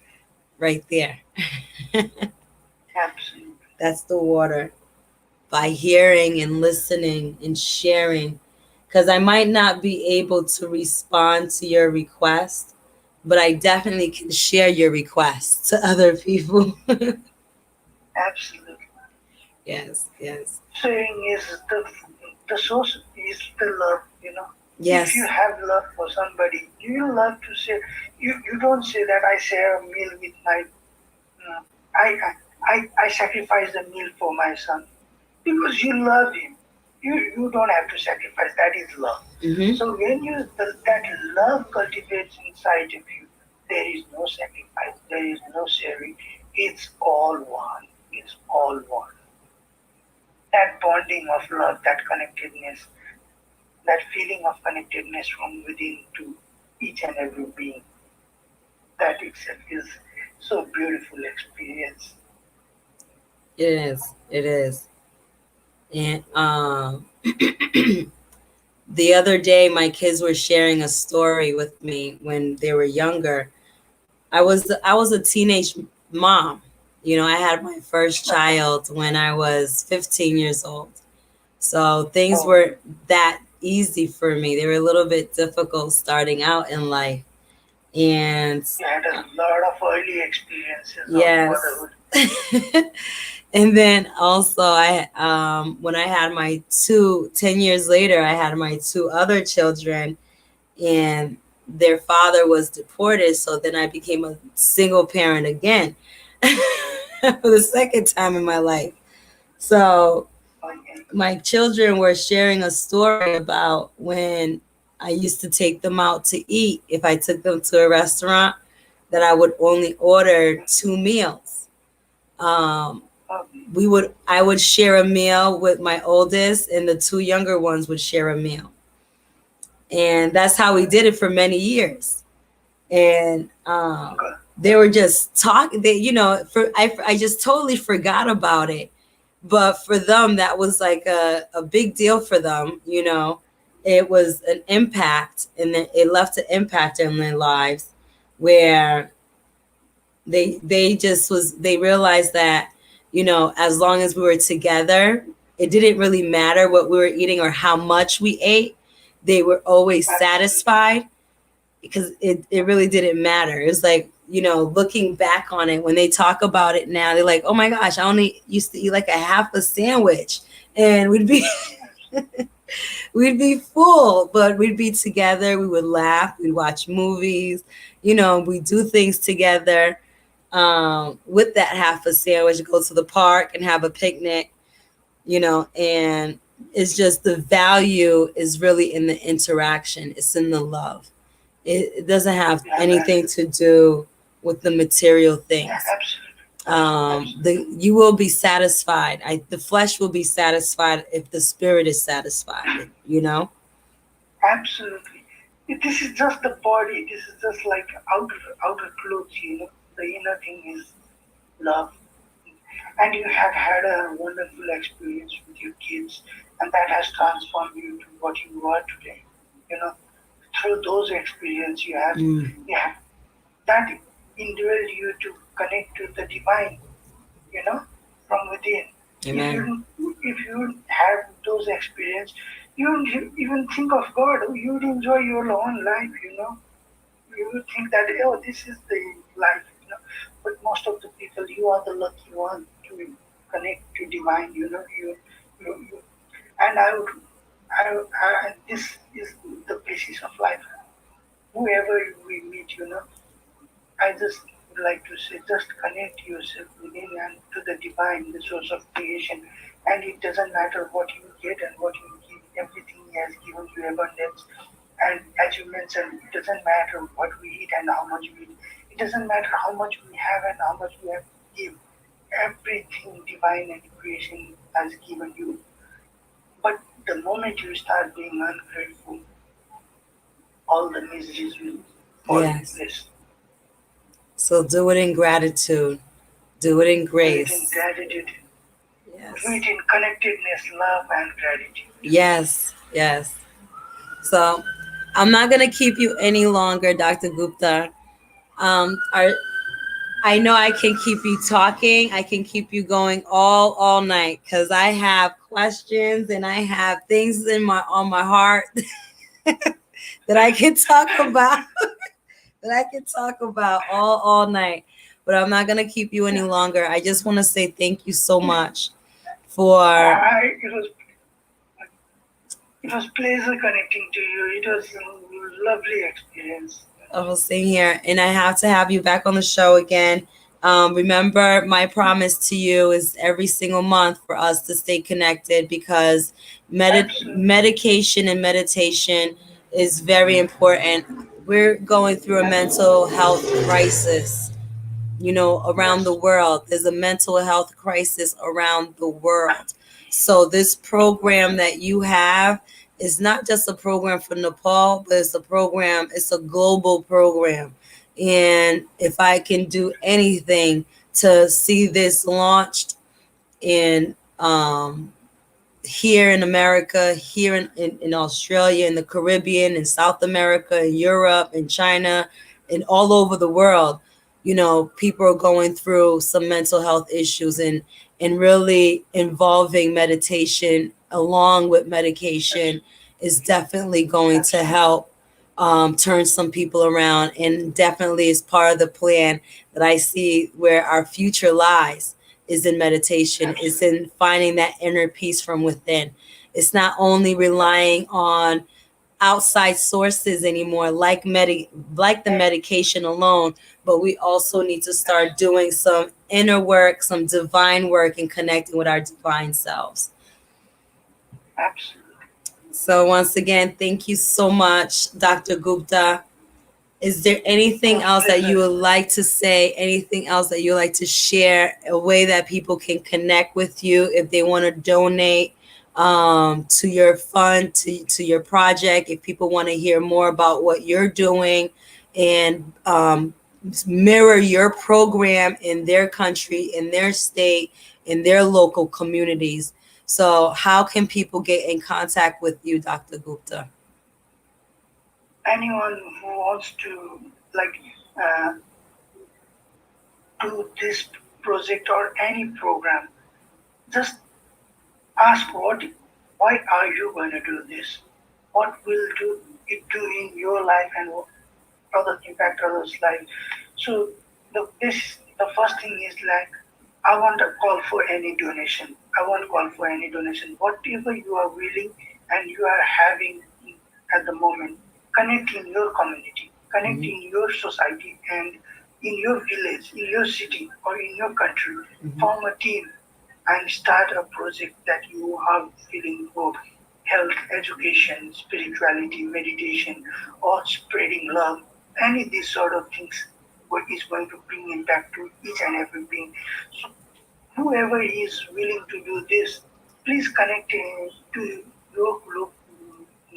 right there. absolutely. That's the water. By hearing and listening and sharing, because I might not be able to respond to your request, but I definitely can share your request to other people. Absolutely. Yes, yes, Saying is the source is the love. If you yes. have love for somebody, you love to say you don't say that I share a meal with my I I sacrifice a meal for my son because you love him. You don't have to sacrifice. That is love. Mm-hmm. So when that love cultivates inside of you, there is no sacrifice. There is no sharing. It's all one. It's all one. That bonding of love, that connectedness, that feeling of connectedness from within to each and every being, that itself is so beautiful experience. It is. It is. And the other day, my kids were sharing a story with me when they were younger. I was a teenage mom. I had my first child when I was 15 years old. So things Oh, were that easy for me. They were a little bit difficult starting out in life. And you had a lot of early experiences of yes. motherhood. And then also when I had my 10 years later, I had my two other children and their father was deported. So then I became a single parent again for the second time in my life. So Okay. my children were sharing a story about when I used to take them out to eat. If I took them to a restaurant, that I would only order two meals. Um, Okay. I would share a meal with my oldest, and the two younger ones would share a meal, and that's how we did it for many years. And Okay. they were just talking. They, I just totally forgot about it. But for them, that was like a big deal for them. It was an impact, and then it left an impact in their lives, where they realized that, as long as we were together, it didn't really matter what we were eating or how much we ate. They were always Absolutely. satisfied, because it really didn't matter. It was like, looking back on it, when they talk about it now, they're like, oh my gosh, I only used to eat like a half a sandwich, and we'd be we'd be full, but we'd be together, we would laugh, we'd watch movies, we'd do things together, with that half a sandwich, go to the park and have a picnic, and it's just, the value is really in the interaction, it's in the love. It doesn't have Yeah, anything to do with the material yeah, things. absolutely. Absolutely. You will be satisfied. The flesh will be satisfied if the spirit is satisfied. Absolutely. This is just the body. This is just like outer clothes. The inner thing is love, and you have had a wonderful experience with your kids, and that has transformed you to what you are today. You know, through those experiences, Mm. you have that indwell you to connect to the divine. You know, from within. If you Amen. if you have those experiences, you don't even think of God. You would enjoy your own life. You would think that, oh, this is the life. But most of the people, you are the lucky one to connect to divine. You and this is the basis of life. Whoever we meet, I just would like to say, just connect yourself within and to the divine, the source of creation. And it doesn't matter what you get and what you give, everything He has given you abundance. And as you mentioned, it doesn't matter what we eat and how much we eat. It doesn't matter how much we have and how much we have to give. Everything divine and creation has given you. But the moment you start being ungrateful, all the miseries will fall in Yes. place. So do it in gratitude. Do it in Do it in grace. gratitude. Do Yes. it in connectedness, love, and gratitude. Yes. Yes. So I'm not gonna keep you any longer, Dr. Gupta. Our I know I can keep you talking. I can keep you going all night, because I have questions and I have things in my on my heart that I can talk about that I can talk about all night. But I'm not gonna keep you any Yeah. longer. I just want to say thank you so much for I, it was pleasure connecting to you. It was a lovely experience. hosting here, and I have to have you back on the show again. Remember, my promise to you is every single month for us to stay connected, because Absolutely, medication and meditation is very important. We're going through a mental health crisis, around the yes, world. There's a mental health crisis around the world. So this program that you have is not just a program for Nepal, but it's a global program. And if I can do anything to see this launched in, here in America, here in Australia, in the Caribbean, in South America, in Europe, in China, and all over the world. People are going through some mental health issues, and really involving meditation along with medication abs- is definitely going to absolutely, help, turn some people around, and definitely is part of the plan that I see where our future lies is in meditation, is absolutely, in finding that inner peace from within. It's not only relying on outside sources anymore, like the medication alone, but we also need to start absolutely, doing some inner work, some divine work, and connecting with our divine selves. absolutely. So once again, thank you so much, Dr. Gupta. Is there It anything was else that you pleasure. would like to say? Anything else that you would like to share? A way that people can connect with you if they want to donate, to your fund, to your project. If people want to hear more about what you're doing, and, mirror your program in their country, in their state, in their local communities. So how can people get in contact with you, Dr. Gupta? Anyone who wants to like uh, do this project or any program, just ask why are you going to do this? What will it do in your life and what other impact others' life? So the first thing is like I want a call for any donation. I want call for any donation. Whatever you are willing and you are having at the moment, connect in your community, connect Mhm. in your society and in your village, in your city or in your country. Mhm. Form a team and start a project that you are feeling for health, education, spirituality, meditation, or spreading love. Any these sort of things what is going to bring impact to each and every being. So whoever is willing to do this, please connect to your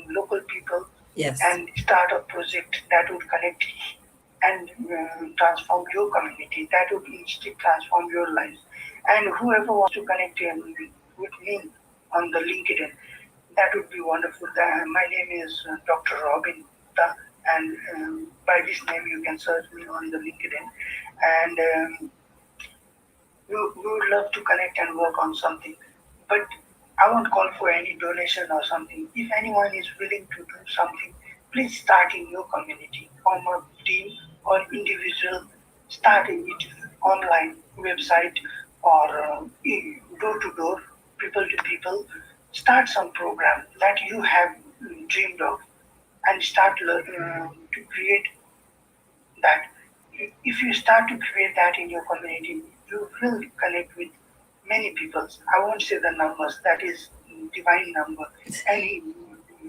local people Yes. and start a project that would connect and transform your community. That would instead transform your lives. And whoever wants to connect with me on the LinkedIn, that would be wonderful. My name is Dr. Robin Gupta, and by this name you can search me on the LinkedIn. And we would love to connect and work on something. But I won't call for any donation or something. If anyone is willing to do something, please start in your community, form a team or individual, start it online, website, or door to door, people to people. Start some program that you have dreamed of and start to create that. If you start to create that in your community, you will connect with many people. I won't say the numbers, that is divine number. Any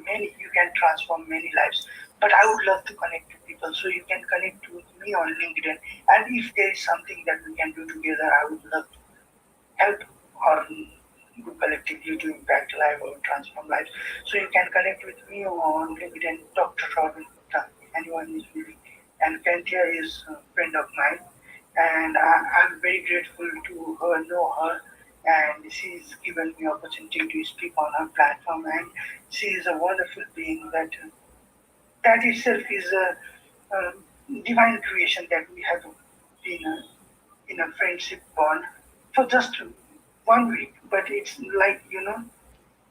many you can transform many lives. But I would love to connect to people. So you can connect with me on LinkedIn. And if there is something that we can do together, I would love to help or do collectively to impact life or transform lives. So you can connect with me on LinkedIn, Dr. Robin Gupta, if anyone is willing. And Kantia is a friend of mine, and I'm very grateful to her, know her, and she's given me opportunity to speak on her platform. And she is a wonderful being that itself is a divine creation that we have been in a friendship bond for just 1 week, but it's like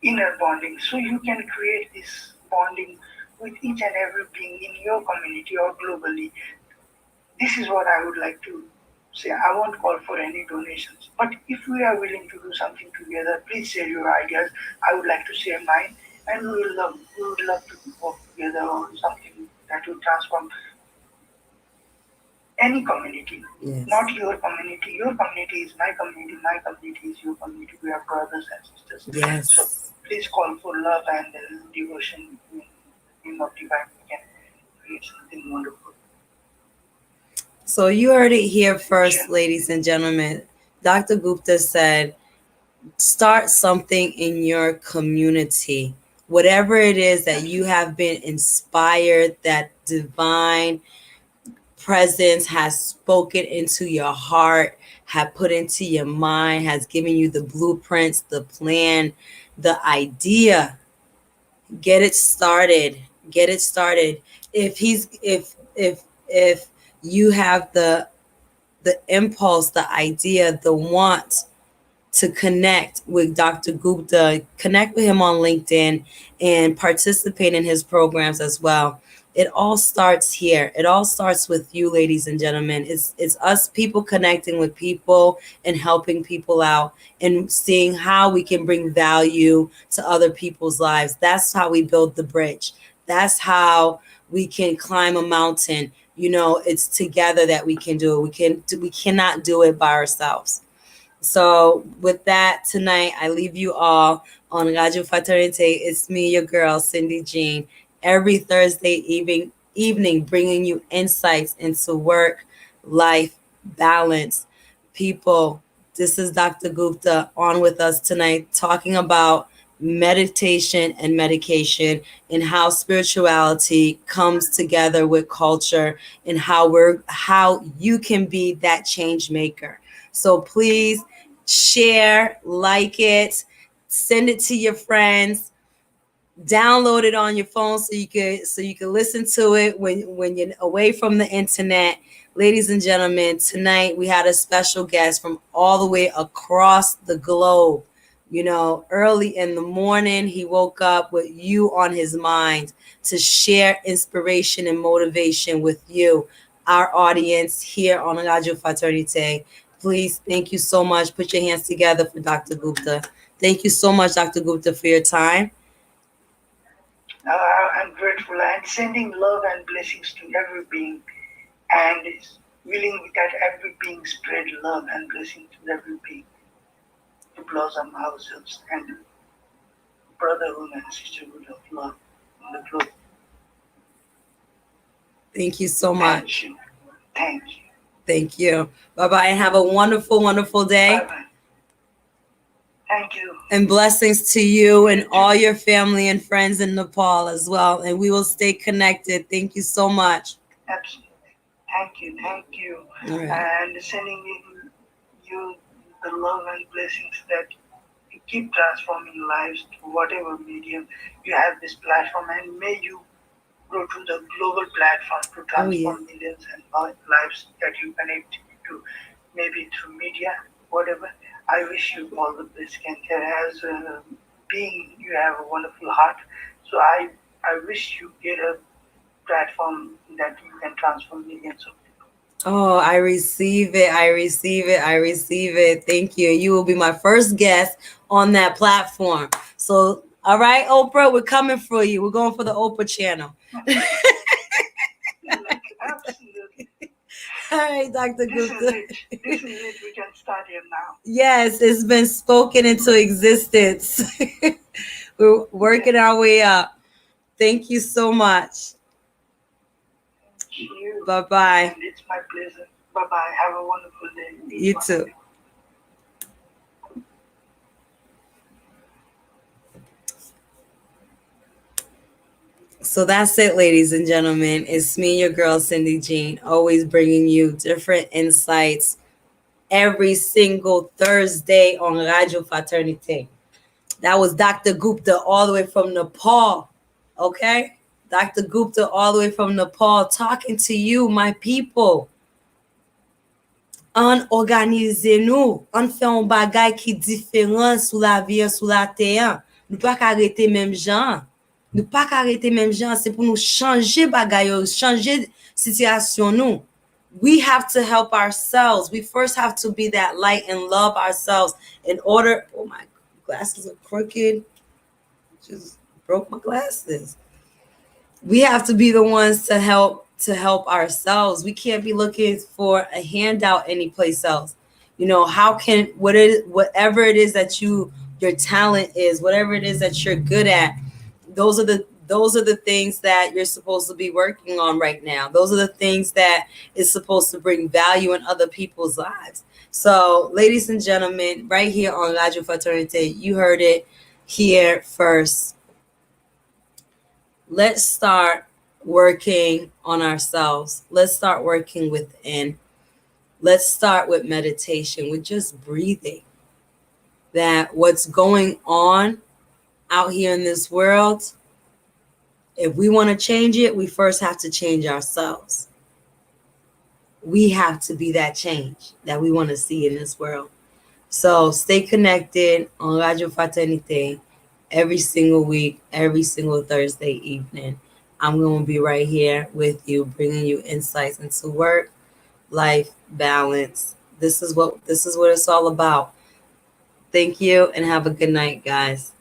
inner bonding. So you can create this bonding with each and every being in your community or globally. This is what I would like to say. I won't call for any donations, but if we are willing to do something together, please share your ideas. I would like to share mine, and we would love to work together on something that will transform any community, not Yes. your community. Your community is my community is your community. We are brothers and sisters. So Yes. please call for love and devotion in the name of divine. We can create something wonderful. So you heard it here Sure. first, ladies and gentlemen. Dr. Gupta said, start something in your community. Whatever it is that you Absolutely. have been inspired, that divine presence has spoken into your heart, have put into your mind, has given you the blueprints, the plan, the idea. Get it started. Get it started. If you have the impulse, the idea, the want to connect with Dr. Gupta, connect with him on LinkedIn and participate in his programs as well. It all starts here. It all starts with you, ladies and gentlemen. It's us people connecting with people and helping people out and seeing how we can bring value to other people's lives. That's how we build the bridge. That's how we can climb a mountain. You know, it's together that we can do it. We cannot do it by ourselves. So with that, tonight I leave you all on Radio Fraternité. It's me, your girl, Cindy Jean. Every Thursday evening, bringing you insights into work, life, balance. People, this is Dr. Gupta on with us tonight, talking about meditation and medication, and how spirituality comes together with culture, and how you can be that change maker. So please share, like it, send it to your friends, download it on your phone so you can listen to it when you're away from the internet. Ladies and gentlemen, tonight we had a special guest from all the way across the globe. You know, early in the morning, he woke up with you on his mind to share inspiration and motivation with you, our audience here on Radio Fraternité. Please, thank you so much. Put your hands together for Dr. Gupta. Thank you so much, Dr. Gupta, for your time. I'm grateful and sending love and blessings to every being, and is willing that every being spread love and blessing to every being to blossom ourselves and brotherhood and sisterhood of love in the globe. Thank you so much. Thank you. Thank you. Thank you. Bye bye, and have a wonderful, wonderful day. Bye bye. Thank you. And blessings to you and all your family and friends in Nepal as well. And we will stay connected. Thank you so much. Absolutely. Thank you. Thank you. All right. And sending you the love and blessings that you keep transforming lives to whatever medium you have this platform, and may you grow to the global platform to transform millions and lives that you connect to, maybe through media, whatever. I wish you all the best, Kenya. As a being, you have a wonderful heart. So I wish you get a platform that you can transform millions of people. Oh, I receive it. I receive it. I receive it. Thank you. You will be my first guest on that platform. So, all right, Oprah, we're coming for you. We're going for the Oprah channel. Absolutely. All right, Dr. Gupta. This is it. We can start here now. Yes, it's been spoken into existence. We're working our way up. Thank you so much. Thank you. Bye-bye. And it's my pleasure. Bye-bye. Have a wonderful day. You too. So that's it, ladies and gentlemen. It's me, your girl, Cindy Jean, always bringing you different insights every single Thursday on Radio Fraternité. That was Dr. Gupta all the way from Nepal. Okay? Dr. Gupta all the way from Nepal talking to you, my people. An organize nou, an fè un bagay ki diferent sou la vie, sou la terre. Nou pa ka rete même jan. Nou pa ka rete même jan. C'est pour nous changer bagay yo, changer situation nou. We have to help ourselves. We first have to be that light and love ourselves in order. Oh, my glasses are crooked. Just broke my glasses. We have to be the ones to help ourselves. We can't be looking for a handout anyplace else. You know, how can whatever it is that your talent is, whatever it is that you're good at, those are the things that you're supposed to be working on right now. Those are the things that is supposed to bring value in other people's lives. So, ladies and gentlemen, right here on Radio Fraternité, you heard it here first. Let's start working on ourselves. Let's start working within. Let's start with meditation, with just breathing. That what's going on out here in this world, if we want to change it, we first have to change ourselves. We have to be that change that we want to see in this world. So stay connected on Radio Fraternité every single week, every single Thursday evening. I'm going to be right here with you, bringing you insights into work, life, balance. This is what it's all about. Thank you and have a good night, guys.